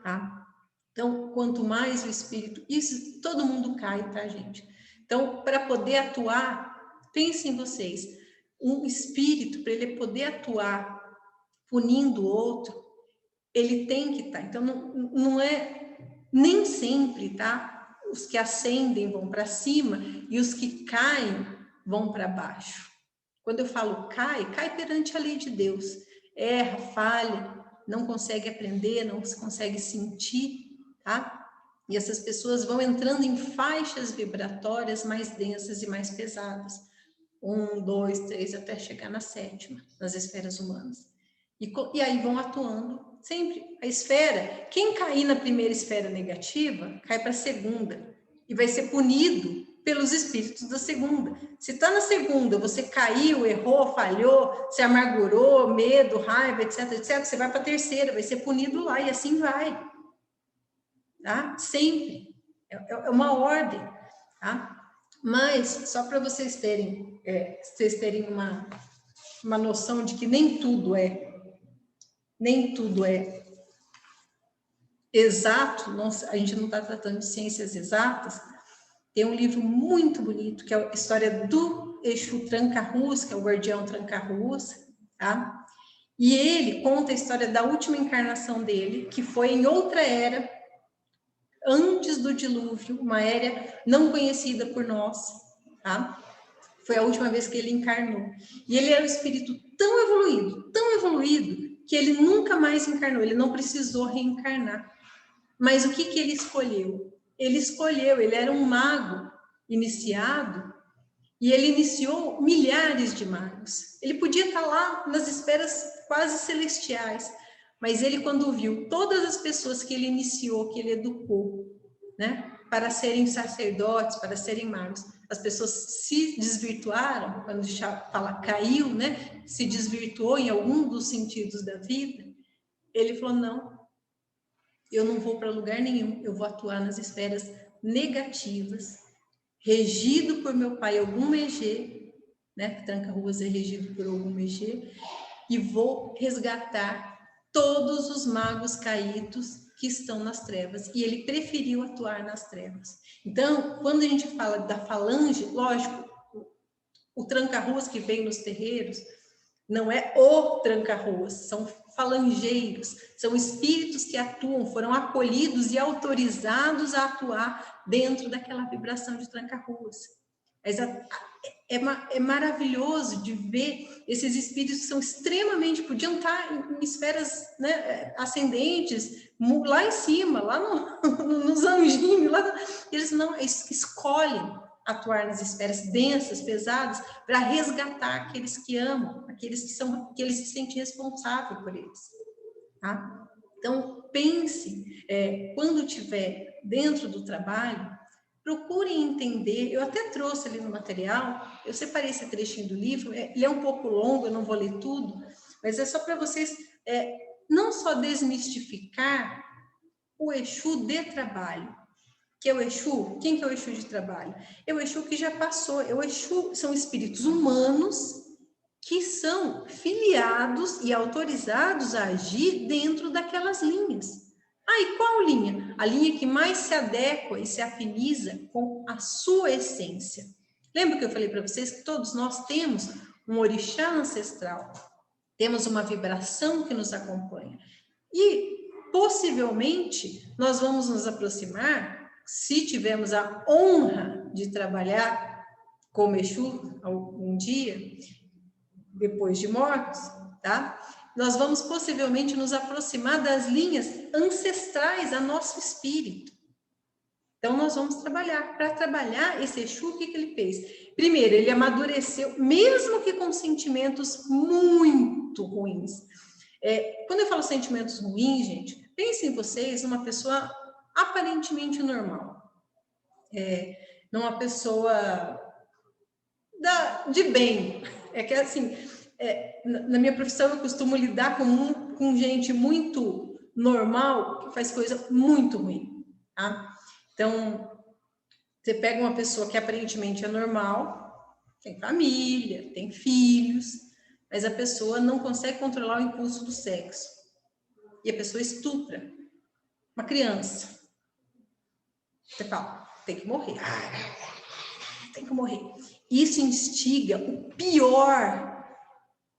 tá? Então, quanto mais o espírito, isso todo mundo cai, tá, gente? Então, para poder atuar, pensem em vocês, um espírito, para ele poder atuar punindo o outro, ele tem que estar. Então, não é nem sempre, tá? Os que ascendem vão para cima e os que caem vão para baixo. Quando eu falo cai perante a lei de Deus. Erra, falha, não consegue aprender, não consegue sentir, tá? E essas pessoas vão entrando em faixas vibratórias mais densas e mais pesadas. 1, 2, 3, até chegar na 7ª, nas esferas humanas. E aí vão atuando sempre. A esfera, quem cair na primeira esfera negativa, cai para a segunda. E vai ser punido pelos espíritos da segunda. Se está na segunda, você caiu, errou, falhou, se amargurou, medo, raiva, etc, etc, você vai para a terceira, vai ser punido lá e assim vai. Tá? Sempre. É uma ordem, tá? Mas, só para vocês terem uma noção de que nem tudo é exato, a gente não está tratando de ciências exatas, tem um livro muito bonito, que é a história do Exu Tranca-Ruas, que é o guardião Tranca-Ruas, tá? E ele conta a história da última encarnação dele, que foi em outra era, antes do dilúvio, uma era não conhecida por nós, tá? Foi a última vez que ele encarnou. E ele era um espírito tão evoluído, que ele nunca mais encarnou, ele não precisou reencarnar. Mas o que ele escolheu? Ele era um mago iniciado, e ele iniciou milhares de magos. Ele podia estar lá nas esferas quase celestiais, mas ele, quando viu todas as pessoas que ele iniciou, que ele educou, né, para serem sacerdotes, para serem magos, as pessoas se desvirtuaram, quando fala caiu, né, se desvirtuou em algum dos sentidos da vida, ele falou, não, eu não vou para lugar nenhum, eu vou atuar nas esferas negativas, regido por meu pai, algum Egê, né, Tranca-Ruas é regido por algum Egê, e vou resgatar todos os magos caídos que estão nas trevas, e ele preferiu atuar nas trevas. Então, quando a gente fala da falange, lógico, o tranca-ruas que vem nos terreiros não é o tranca-ruas, são falangeiros, são espíritos que atuam, foram acolhidos e autorizados a atuar dentro daquela vibração de tranca-ruas. É maravilhoso de ver esses espíritos que são extremamente, podiam estar em esferas, né, ascendentes, lá em cima, lá nos anjinhos, eles não escolhem atuar nas esferas densas, pesadas, para resgatar aqueles que amam, aqueles que eles se sentem responsáveis por eles. Tá? Então, pense, quando estiver dentro do trabalho, procurem entender, eu até trouxe ali no material, eu separei esse trechinho do livro, ele é um pouco longo, eu não vou ler tudo, mas é só para vocês não só desmistificar o Exu de trabalho, que é o Exu, quem que é o Exu de trabalho? É o Exu que já passou, o Exu são espíritos humanos que são filiados e autorizados a agir dentro daquelas linhas. E qual linha? A linha que mais se adequa e se afiniza com a sua essência. Lembra que eu falei para vocês que todos nós temos um orixá ancestral, temos uma vibração que nos acompanha. E, possivelmente, nós vamos nos aproximar, se tivermos a honra de trabalhar como Exu algum dia, depois de mortos, tá? Nós vamos possivelmente nos aproximar das linhas ancestrais a nosso espírito. Então, nós vamos trabalhar. Para trabalhar esse Exu, o que ele fez? Primeiro, ele amadureceu, mesmo que com sentimentos muito ruins. Quando eu falo sentimentos ruins, gente, pensem vocês numa pessoa aparentemente normal. Numa pessoa de bem. É que assim, na minha profissão eu costumo lidar com gente muito normal que faz coisa muito ruim, tá? Então, você pega uma pessoa que aparentemente é normal, tem família, tem filhos, mas a pessoa não consegue controlar o impulso do sexo. E a pessoa estupra uma criança. Você fala, tem que morrer. Tem que morrer. Isso instiga o pior.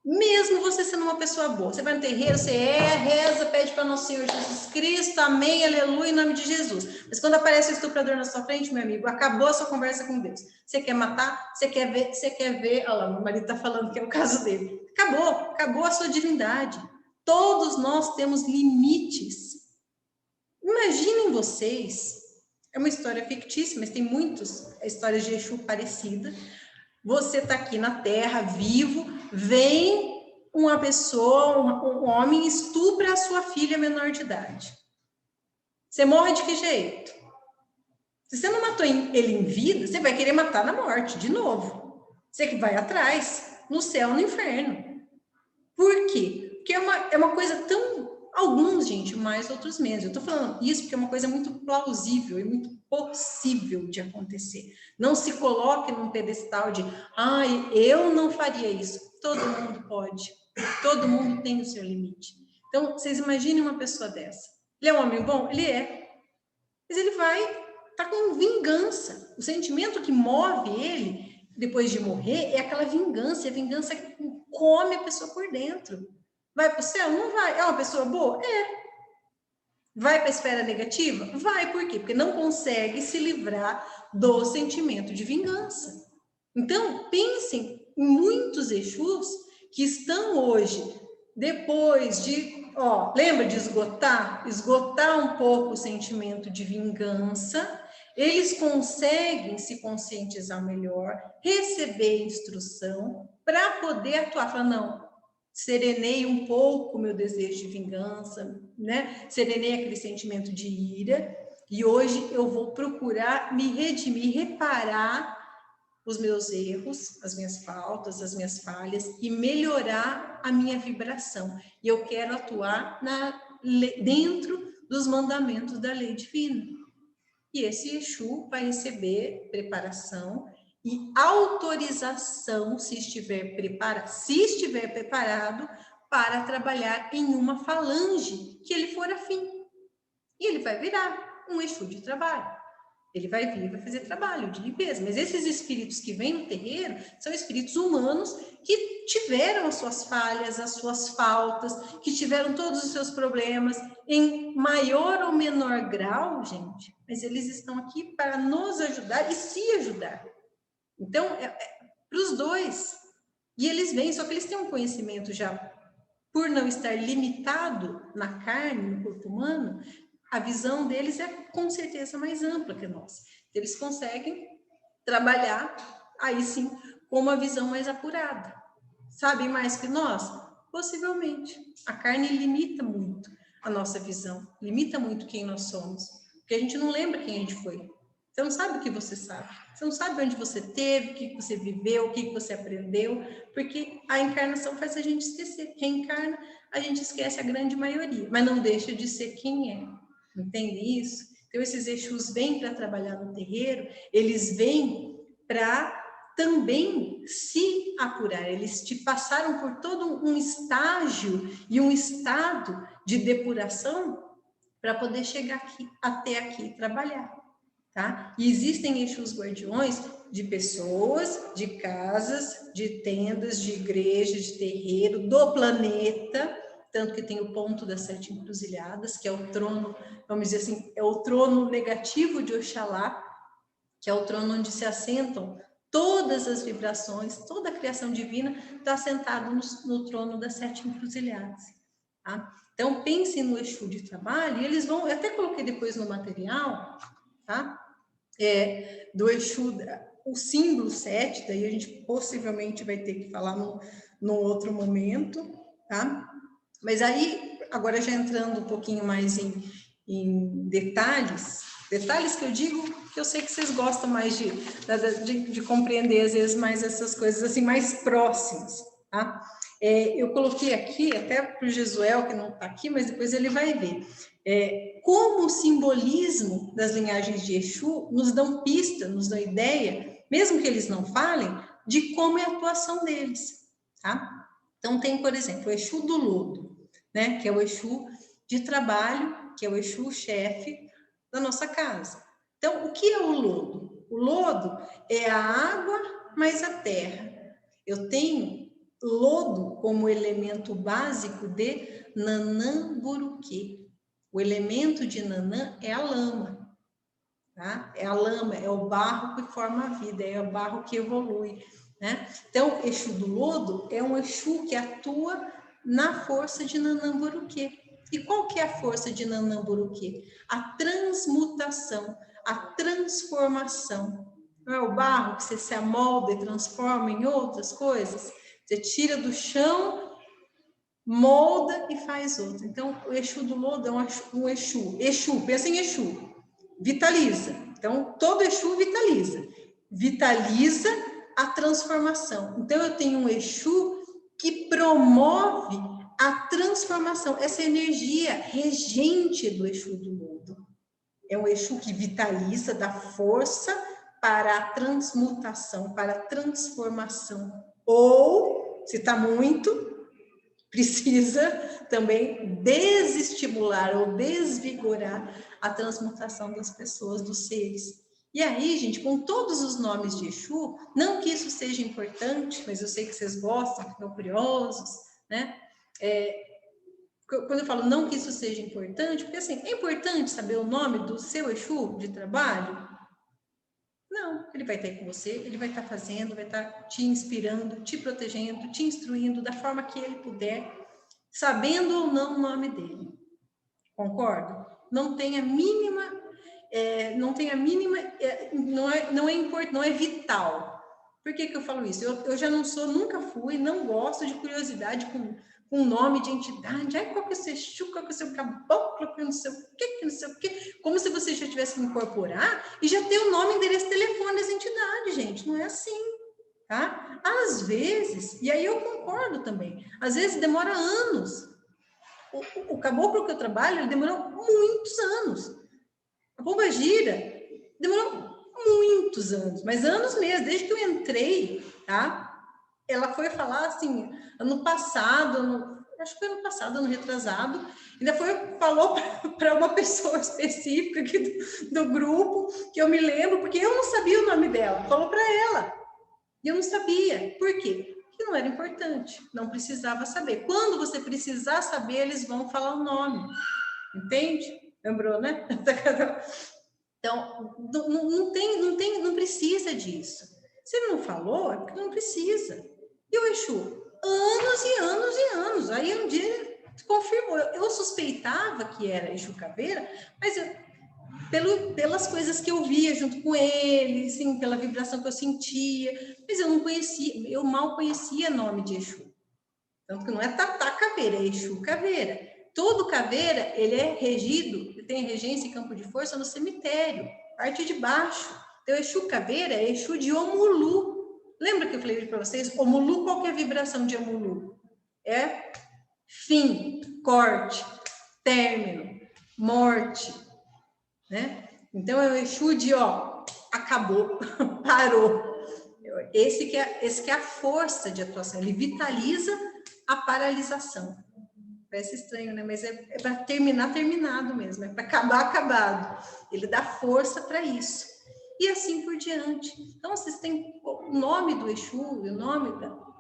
Mesmo você sendo uma pessoa boa. Você vai no terreiro, você reza, pede para Nosso Senhor Jesus Cristo, amém, aleluia, em nome de Jesus. Mas quando aparece o estuprador na sua frente, meu amigo, acabou a sua conversa com Deus. Você quer matar? Você quer ver, olha lá, meu marido está falando que é o caso dele. Acabou a sua divindade. Todos nós temos limites. Imaginem vocês, é uma história fictícia, mas tem muitas histórias de Exu parecida. Você está aqui na Terra, vivo, vem uma pessoa, um homem, estupra a sua filha menor de idade. Você morre de que jeito? Se você não matou ele em vida, você vai querer matar na morte, de novo. Você que vai atrás, no céu, no inferno. Por quê? Porque é uma coisa tão... Alguns, gente, mais, outros menos. Eu estou falando isso porque é uma coisa muito plausível e muito possível de acontecer. Não se coloque num pedestal de eu não faria isso. Todo mundo pode. Todo mundo tem o seu limite. Então, vocês imaginem uma pessoa dessa. Ele é um homem bom? Ele é. Mas ele vai estar com vingança. O sentimento que move ele, depois de morrer, é aquela vingança. É a vingança que come a pessoa por dentro. Vai para o céu? Não vai. É uma pessoa boa? Vai para a esfera negativa? Vai. Por quê? Porque não consegue se livrar do sentimento de vingança. Então, pensem em muitos Exus que estão hoje, depois de... lembra de esgotar um pouco o sentimento de vingança, eles conseguem se conscientizar melhor, receber instrução para poder atuar. Falar, não, serenei um pouco o meu desejo de vingança, né? Serenei aquele sentimento de ira, e hoje eu vou procurar me redimir, reparar os meus erros, as minhas faltas, as minhas falhas, e melhorar a minha vibração. E eu quero atuar dentro dos mandamentos da lei divina. E esse Exu vai receber preparação e autorização, se estiver preparado, para trabalhar em uma falange que ele for afim. E ele vai virar um Exu de trabalho. Ele vai vir e vai fazer trabalho de limpeza. Mas esses espíritos que vêm no terreiro são espíritos humanos que tiveram as suas falhas, as suas faltas, que tiveram todos os seus problemas em maior ou menor grau, gente. Mas eles estão aqui para nos ajudar e se ajudar. Então, para os dois. E eles vêm, só que eles têm um conhecimento já, por não estar limitado na carne, no corpo humano, a visão deles é com certeza mais ampla que a nossa. Eles conseguem trabalhar, aí sim, com uma visão mais apurada. Sabem mais que nós? Possivelmente. A carne limita muito a nossa visão, limita muito quem nós somos, porque a gente não lembra quem a gente foi. Você não sabe o que você sabe. Você não sabe onde você teve, o que você viveu, o que você aprendeu, porque a encarnação faz a gente esquecer. Quem encarna, a gente esquece a grande maioria, mas não deixa de ser quem é. Entende isso? Então, esses Exus vêm para trabalhar no terreiro, eles vêm para também se apurar. Eles te passaram por todo um estágio e um estado de depuração para poder chegar aqui, até aqui e trabalhar. Tá? E existem Exus guardiões de pessoas, de casas, de tendas, de igrejas, de terreiro, do planeta, tanto que tem o ponto das 7 encruzilhadas, que é o trono, vamos dizer assim, é o trono negativo de Oxalá, que é o trono onde se assentam todas as vibrações, toda a criação divina está assentado no trono das 7 encruzilhadas. Tá? Então, pensem no Exu de trabalho, e eles vão, eu até coloquei depois no material, tá? Do Exu, o símbolo 7, daí a gente possivelmente vai ter que falar num outro momento, tá? Mas aí, agora já entrando um pouquinho mais em detalhes que eu digo que eu sei que vocês gostam mais de compreender, às vezes, mais essas coisas assim, mais próximas, tá? Eu coloquei aqui, até para o Jesuel, que não está aqui, mas depois ele vai ver, como o simbolismo das linhagens de Exu nos dão pista, nos dão ideia, mesmo que eles não falem, de como é a atuação deles, tá? Então, tem, por exemplo, o Exu do Lodo, né, que é o Exu de trabalho, que é o Exu chefe da nossa casa. Então, o que é o lodo? O lodo é a água mais a terra. Eu tenho lodo como elemento básico de Nanã-Buruquê. O elemento de Nanã é a lama, tá? É a lama, é o barro que forma a vida, é o barro que evolui, né? Então, o Exu do Lodo é um Exu que atua na força de Nanã-Buruquê. E qual que é a força de Nanã-Buruquê? A transmutação, a transformação. Não é o barro que você se amolda e transforma em outras coisas? Você tira do chão, molda e faz outro. Então, o Exu do Lodo é um Exu. Exu, pensa em Exu. Vitaliza. Então, todo Exu vitaliza. Vitaliza a transformação. Então, eu tenho um Exu que promove a transformação. Essa energia regente do Exu do Lodo. É um Exu que vitaliza, dá força para a transmutação, para a transformação. Ou, se está muito, precisa também desestimular ou desvigorar a transmutação das pessoas, dos seres. E aí, gente, com todos os nomes de Exu, não que isso seja importante, mas eu sei que vocês gostam, ficam curiosos, né? Quando eu falo não que isso seja importante, porque assim, é importante saber o nome do seu Exu de trabalho? Não, ele vai estar aí com você, ele vai estar fazendo, vai estar te inspirando, te protegendo, te instruindo da forma que ele puder, sabendo ou não o nome dele. Concordo? Não tem a mínima, não é vital. Por que eu falo isso? Eu já não sou, nunca fui, não gosto de curiosidade com nome de entidade. Ai, qual que é o seu Exu, qual que é o seu caboclo, que não sei o quê, que não sei o quê. Como se você já tivesse que incorporar e já ter o nome, endereço, telefone das entidades, gente. Não é assim, tá? Às vezes, e aí eu concordo também, às vezes demora anos. O caboclo que eu trabalho, ele demorou muitos anos. A pombagira demorou muitos anos, mas anos mesmo, desde que eu entrei, tá? Ela foi falar assim, ano passado, acho que foi ano passado, ano retrasado, ainda falou para uma pessoa específica aqui do grupo, que eu me lembro, porque eu não sabia o nome dela, falou para ela, e eu não sabia. Por quê? Porque não era importante, não precisava saber. Quando você precisar saber, eles vão falar o nome, entende? Lembrou, né? Então, não precisa disso. Se ele não falou, é porque não precisa. E o Exu? Anos e anos e anos. Aí um dia confirmou. Eu suspeitava que era Exu Caveira, mas pelas coisas que eu via junto com ele, assim, pela vibração que eu sentia, mas eu não conhecia, eu mal conhecia nome de Exu. Tanto que não é Tatá Caveira, é Exu Caveira. Todo caveira, ele é regido, ele tem regência e campo de força no cemitério, parte de baixo. Então, Exu Caveira é Exu de Omulu. Lembra que eu falei para vocês? Omulu, qual que é a vibração de Omulu? É fim, corte, término, morte, né? Então, é o Exu de, acabou, parou. Esse que é a força de atuação, ele vitaliza a paralisação. Parece estranho, né? Mas é para terminar terminado mesmo, é para acabar acabado. Ele dá força para isso. E assim por diante. Então, vocês têm o nome do Exu, o nome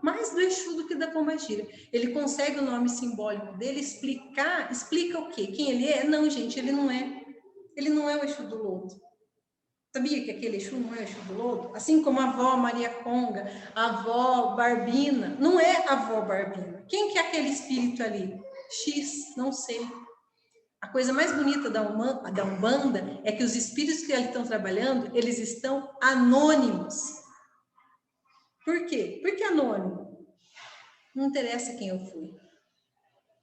mais do Exu do que da Pombagira. Ele consegue o nome simbólico dele explica o quê? Quem ele é? Não, gente, ele não é. Ele não é o Exu do Lodo. Sabia que aquele Exu não é o Exu do Lodo? Assim como a avó Maria Conga, a avó Barbina, não é a avó Barbina. Quem que é aquele espírito ali? X, não sei. A coisa mais bonita da Umbanda é que os espíritos que ali estão trabalhando, eles estão anônimos. Por quê? Por que anônimo? Não interessa quem eu fui.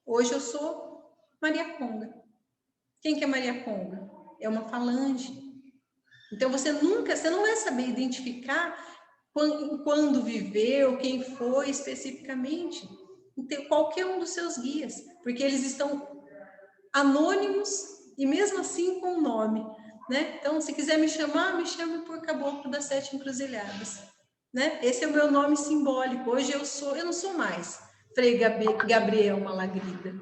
Hoje eu sou Maria Conga. Quem que é Maria Conga? É uma falange. Então você não vai saber identificar quando viveu, quem foi especificamente. Então, qualquer um dos seus guias, porque eles estão anônimos e mesmo assim com nome, né? Então, se quiser me chamar, me chame por Caboclo das Sete Encruzilhadas, né? Esse é o meu nome simbólico. Hoje eu não sou mais Frei Gabriel Malagrida,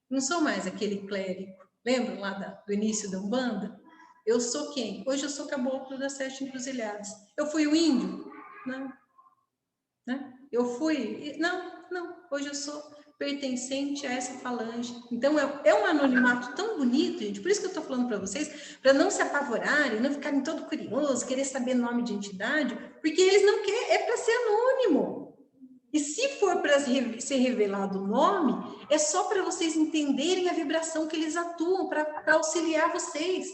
não sou mais aquele clérigo. Lembram lá do início da Umbanda? Eu sou quem? Hoje eu sou Caboclo das Sete Encruzilhadas. Eu fui o índio? Não. Né? Eu fui? Não. Hoje eu sou pertencente a essa falange. Então, é um anonimato tão bonito, gente. Por isso que eu estou falando para vocês, para não se apavorarem, não ficarem todo curiosos, querer saber nome de entidade, porque eles não querem, é para ser anônimo. E se for para ser revelado o nome, é só para vocês entenderem a vibração que eles atuam, para auxiliar vocês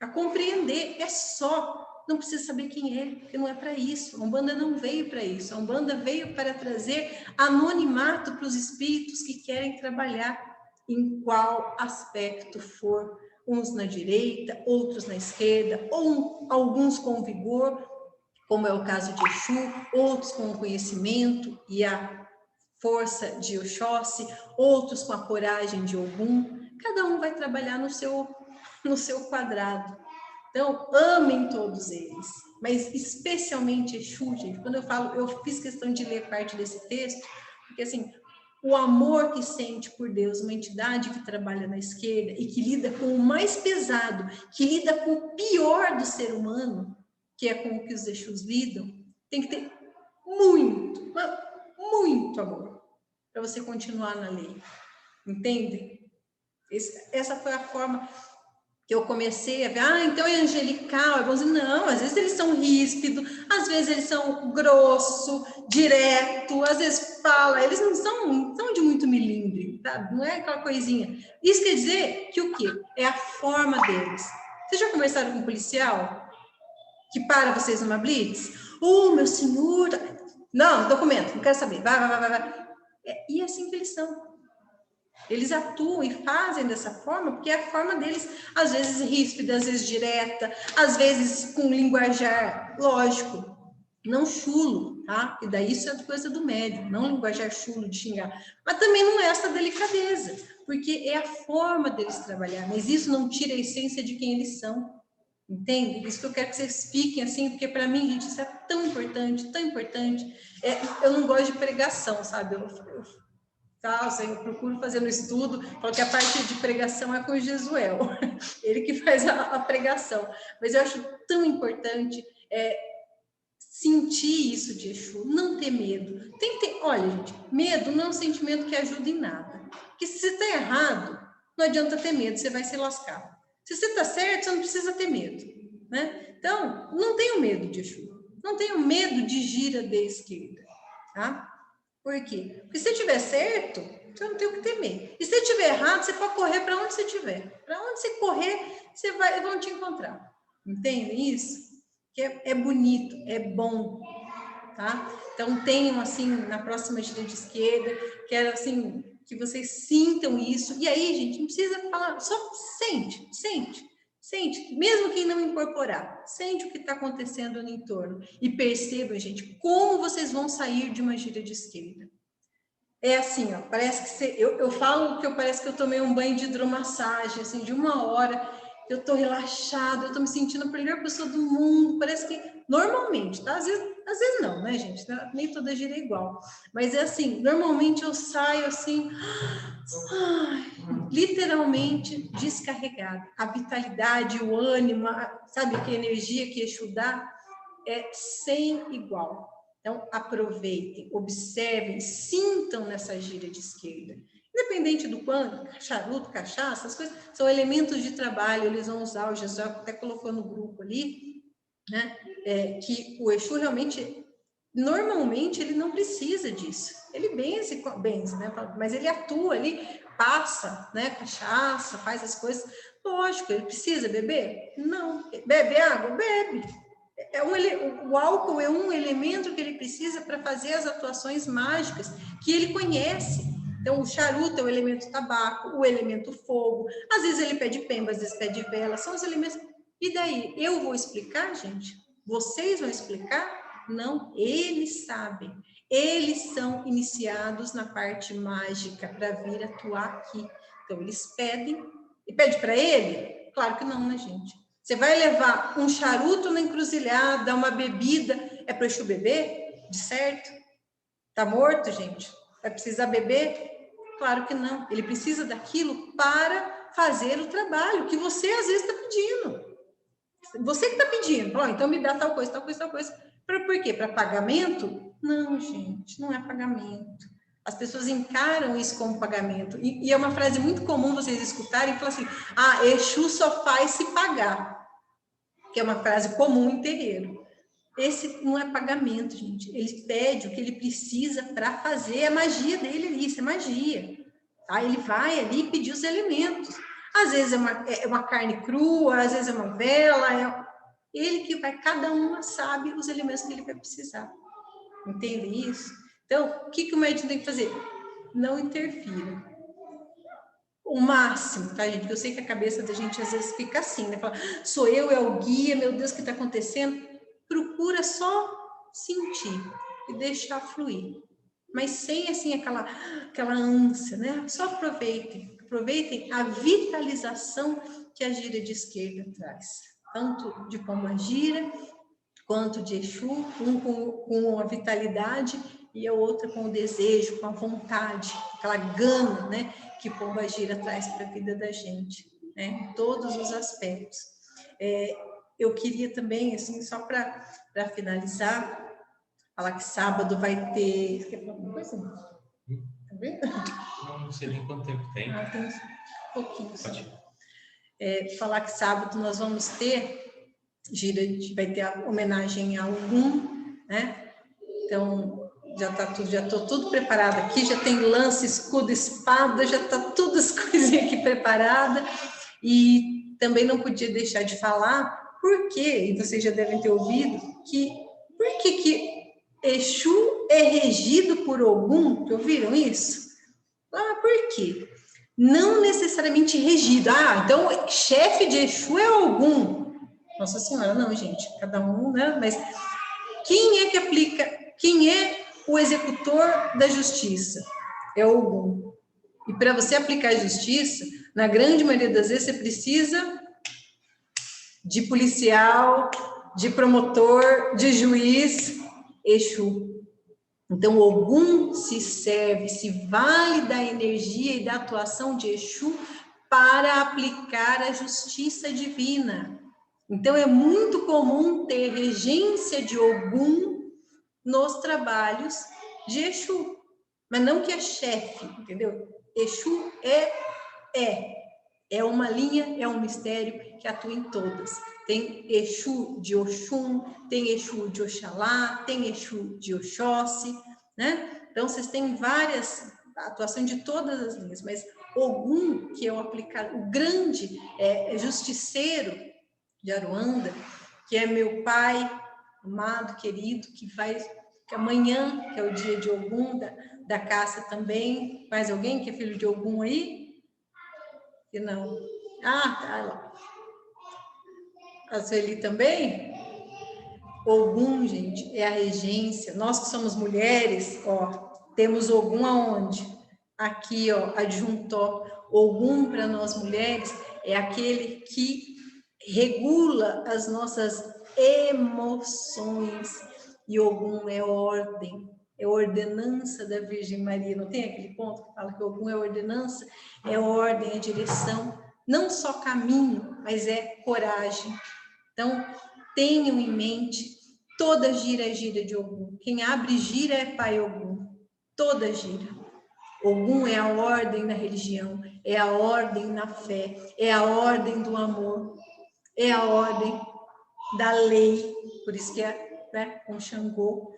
a compreender. É só. Não precisa saber quem é, porque não é para isso. A Umbanda não veio para isso. A Umbanda veio para trazer anonimato para os espíritos que querem trabalhar em qual aspecto for. Uns na direita, outros na esquerda, ou alguns com vigor, como é o caso de Exu, outros com o conhecimento e a força de Oxóssi, outros com a coragem de Ogum. Cada um vai trabalhar no seu quadrado. Então, amem todos eles, mas especialmente Exu, gente. Quando eu falo, eu fiz questão de ler parte desse texto, porque assim, o amor que sente por Deus, uma entidade que trabalha na esquerda e que lida com o mais pesado, que lida com o pior do ser humano, que é com o que os Exus lidam, tem que ter muito, muito amor para você continuar na lei. Entende? Essa foi a forma que eu comecei a ver, então é angelical, é bonzinho. Não, às vezes eles são ríspidos, às vezes eles são grosso, direto, às vezes fala, eles não são de muito milindre, sabe? Não é aquela coisinha. Isso quer dizer que o quê? É a forma deles. Vocês já conversaram com um policial que para vocês numa blitz? Meu senhor... Não, documento, não quero saber. Vai. E é assim que eles são. Eles atuam e fazem dessa forma, porque é a forma deles, às vezes ríspida, às vezes direta, às vezes com linguajar, lógico, não chulo, tá? E daí isso é coisa do médium, não linguajar chulo de xingar. Mas também não é essa delicadeza, porque é a forma deles trabalhar, mas isso não tira a essência de quem eles são. Entende? Isso que eu quero que vocês fiquem assim, porque para mim, gente, isso é tão importante, tão importante. Eu não gosto de pregação, sabe? tá? Eu procuro fazer no estudo, falo que a parte de pregação é com o Jesuel, ele que faz a pregação. Mas eu acho tão importante sentir isso de Exu, não ter medo. Olha, gente, medo não é um sentimento que ajuda em nada. Porque se você está errado, não adianta ter medo, você vai se lascar. Se você está certo, você não precisa ter medo, né? Então, não tenho medo de Exu. Não tenho medo de gira de esquerda, tá? Por quê? Porque se estiver certo, você não tem o que temer. E se estiver errado, você pode correr para onde você estiver. Para onde você correr, vão te encontrar. Entendem isso? Que é bonito, é bom, tá? Então, tenham, assim, na próxima gira de esquerda, quero, assim, que vocês sintam isso. E aí, gente, não precisa falar, só sente, mesmo quem não incorporar, sente o que está acontecendo no entorno e perceba, gente, como vocês vão sair de uma gira de esquerda. É assim, ó, parece que eu falo que parece que eu tomei um banho de hidromassagem, assim, de 1 hora, eu tô relaxada, eu tô me sentindo a melhor pessoa do mundo, parece que normalmente, tá? Às vezes não, né, gente? Nem toda gira é igual, mas é assim, normalmente eu saio assim, literalmente descarregada. A vitalidade, o ânimo, sabe, que energia que Exu dá é sem igual. Então, aproveitem, observem, sintam nessa gira de esquerda. Independente do quanto, charuto, cachaça, essas coisas, são elementos de trabalho, eles vão usar, o Jesus até colocou no grupo ali, né, que o Exu realmente, normalmente, ele não precisa disso. Ele benze, né, mas ele atua ali, passa, né, cachaça, faz as coisas. Lógico, ele precisa beber? Não. Bebe água? Bebe. O álcool é um elemento que ele precisa para fazer as atuações mágicas que ele conhece. Então, o charuto é o elemento tabaco, o elemento fogo. Às vezes ele pede pemba, às vezes pede vela. São os elementos. E daí? Eu vou explicar, gente? Vocês vão explicar? Não, eles sabem. Eles são iniciados na parte mágica para vir atuar aqui. Então, eles pedem. E pede para ele? Claro que não, né, gente? Você vai levar um charuto na encruzilhada, uma bebida, é para o Exu beber? De certo? Tá morto, gente? Vai precisar beber? Claro que não. Ele precisa daquilo para fazer o trabalho que você, às vezes, está pedindo. Você que está pedindo. Oh, então me dá tal coisa, tal coisa, tal coisa. Por quê? Para pagamento? Não, gente, não é pagamento. As pessoas encaram isso como pagamento. E é uma frase muito comum vocês escutarem, falar assim, Exu só faz se pagar. Que é uma frase comum em terreiro. Esse não é pagamento, gente. Ele pede o que ele precisa para fazer a magia dele ali, isso é magia. Tá? Ele vai ali pedir os elementos. Às vezes é uma carne crua, às vezes é uma vela. Ele que vai, cada uma sabe os elementos que ele vai precisar. Entendem isso? Então, o que o médium tem que fazer? Não interfira. O máximo, tá, gente? Porque eu sei que a cabeça da gente às vezes fica assim, né? Fala, sou eu, é o guia, meu Deus, o que está acontecendo? Procura só sentir e deixar fluir. Mas sem, assim, aquela ânsia, né? Só aproveitem a vitalização que a gira de esquerda traz. Tanto de pombagira, quanto de Exu, um com a vitalidade e a outra com o desejo, com a vontade, aquela gana, né, que pombagira traz para a vida da gente, né, em todos os aspectos. Eu queria também, assim, só para finalizar, falar que sábado vai ter... Você quer falar alguma coisa? Tá vendo? Não sei nem quanto tempo tem. Tem um pouquinho só. Falar que sábado nós vamos ter gira, vai ter a homenagem a Ogum, né? Então, já tô tudo preparado aqui, já tem lance, escudo, espada, já tá tudo as coisinhas aqui preparada. E também não podia deixar de falar, e vocês já devem ter ouvido, por que Exu é regido por Ogum? Ouviram isso? Por quê? Não necessariamente regido. Então chefe de Exu é Ogum. Nossa Senhora, não, gente, cada um, né? Mas quem é que aplica, quem é o executor da justiça? É o Ogum. E para você aplicar a justiça, na grande maioria das vezes, você precisa de policial, de promotor, de juiz, Exu. Então, Ogum se serve, se vale da energia e da atuação de Exu para aplicar a justiça divina. Então, é muito comum ter regência de Ogum nos trabalhos de Exu, mas não que é chefe, entendeu? Exu é uma linha, é um mistério que atua em todas. Tem Exu de Oxum, tem Exu de Oxalá, tem Exu de Oxóssi, né? Então, vocês têm várias atuações de todas as linhas, mas Ogum, que é o aplicado, o grande justiceiro de Aruanda, que é meu pai, amado, querido, que amanhã, que é o dia de Ogum, da caça também. Mais alguém que é filho de Ogum aí? Que não. Ah, tá lá. A Sueli também? Ogum, gente, é a regência. Nós que somos mulheres, ó, temos Ogum aonde? Aqui, ó, adjuntó. Ogum para nós mulheres é aquele que regula as nossas emoções. E Ogum é ordem, é ordenança da Virgem Maria. Não tem aquele ponto que fala que Ogum é ordenança? É ordem, é direção. Não só caminho, mas é coragem. Então, tenham em mente, toda gira é gira de Ogum. Quem abre gira é Pai Ogum. Toda gira. Ogum é a ordem na religião, é a ordem na fé, é a ordem do amor, é a ordem da lei. Por isso que é, né, com Xangô.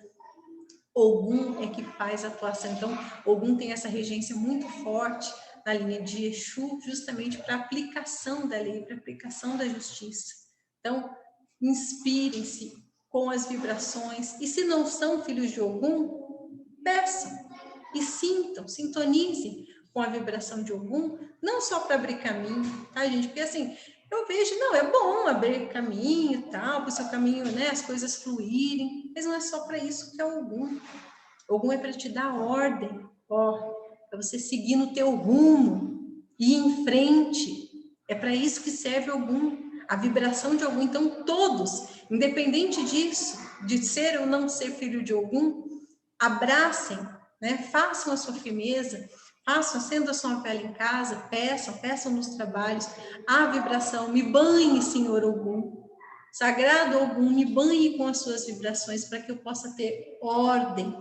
Ogum é que faz a atuação. Então, Ogum tem essa regência muito forte na linha de Exu, justamente para aplicação da lei, para aplicação da justiça. Então, inspirem-se com as vibrações. E se não são filhos de Ogum, peçam e sintam, sintonizem com a vibração de Ogum, não só para abrir caminho, tá, gente? Porque assim, eu vejo, não, é bom abrir caminho e tal, para o seu caminho, né, as coisas fluírem, mas não é só para isso que é Ogum. Ogum é para te dar ordem, ó, para você seguir no teu rumo, ir em frente. É para isso que serve Ogum, a vibração de Ogum. Então, todos, independente disso, de ser ou não ser filho de Ogum, abracem, né? Façam a sua firmeza, acendam a sua vela em casa, peçam nos trabalhos a vibração. Me banhe, Senhor Ogum. Sagrado Ogum, me banhe com as suas vibrações para que eu possa ter ordem,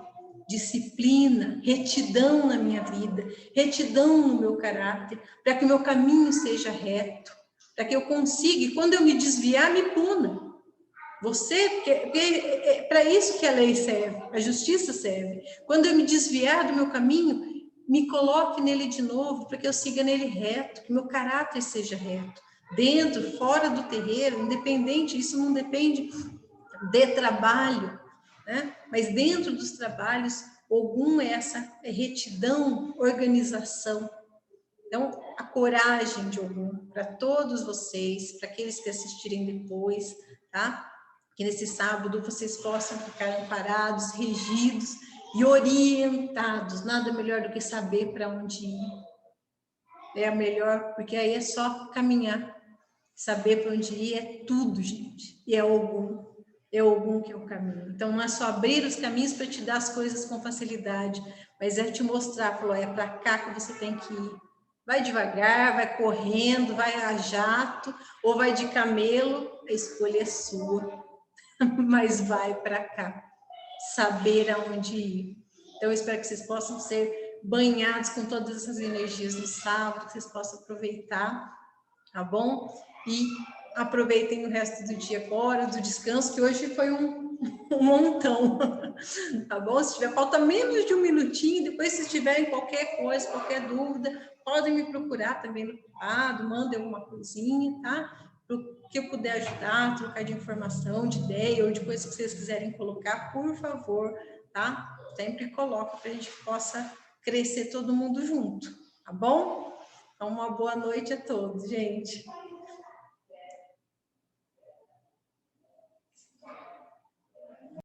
disciplina, retidão na minha vida, retidão no meu caráter, para que o meu caminho seja reto, para que eu consiga, e quando eu me desviar, me puna. Você, porque é para isso que a lei serve, a justiça serve. Quando eu me desviar do meu caminho, me coloque nele de novo, para que eu siga nele reto, que meu caráter seja reto. Dentro, fora do terreiro, independente, isso não depende de trabalho, né? Mas dentro dos trabalhos, Ogum é essa retidão, organização. Então, a coragem de Ogum para todos vocês, para aqueles que assistirem depois, tá? Que nesse sábado vocês possam ficar amparados, regidos e orientados. Nada melhor do que saber para onde ir. É a melhor, porque aí é só caminhar. Saber para onde ir é tudo, gente. E é Ogum. É Ogum que é o caminho. Então, não é só abrir os caminhos para te dar as coisas com facilidade, mas é te mostrar, falou, é para cá que você tem que ir. Vai devagar, vai correndo, vai a jato, ou vai de camelo, a escolha é sua. Mas vai para cá. Saber aonde ir. Então, eu espero que vocês possam ser banhados com todas essas energias no sábado, que vocês possam aproveitar, tá bom? E aproveitem o resto do dia agora, do descanso, que hoje foi um montão, tá bom? Se tiver, falta menos de um minutinho, depois se tiverem qualquer coisa, qualquer dúvida, podem me procurar também no privado, mandem alguma coisinha, tá? Pro que eu puder ajudar, trocar de informação, de ideia, ou de coisas que vocês quiserem colocar, por favor, tá? Sempre coloca para a gente possa crescer todo mundo junto, tá bom? Então, uma boa noite a todos, gente.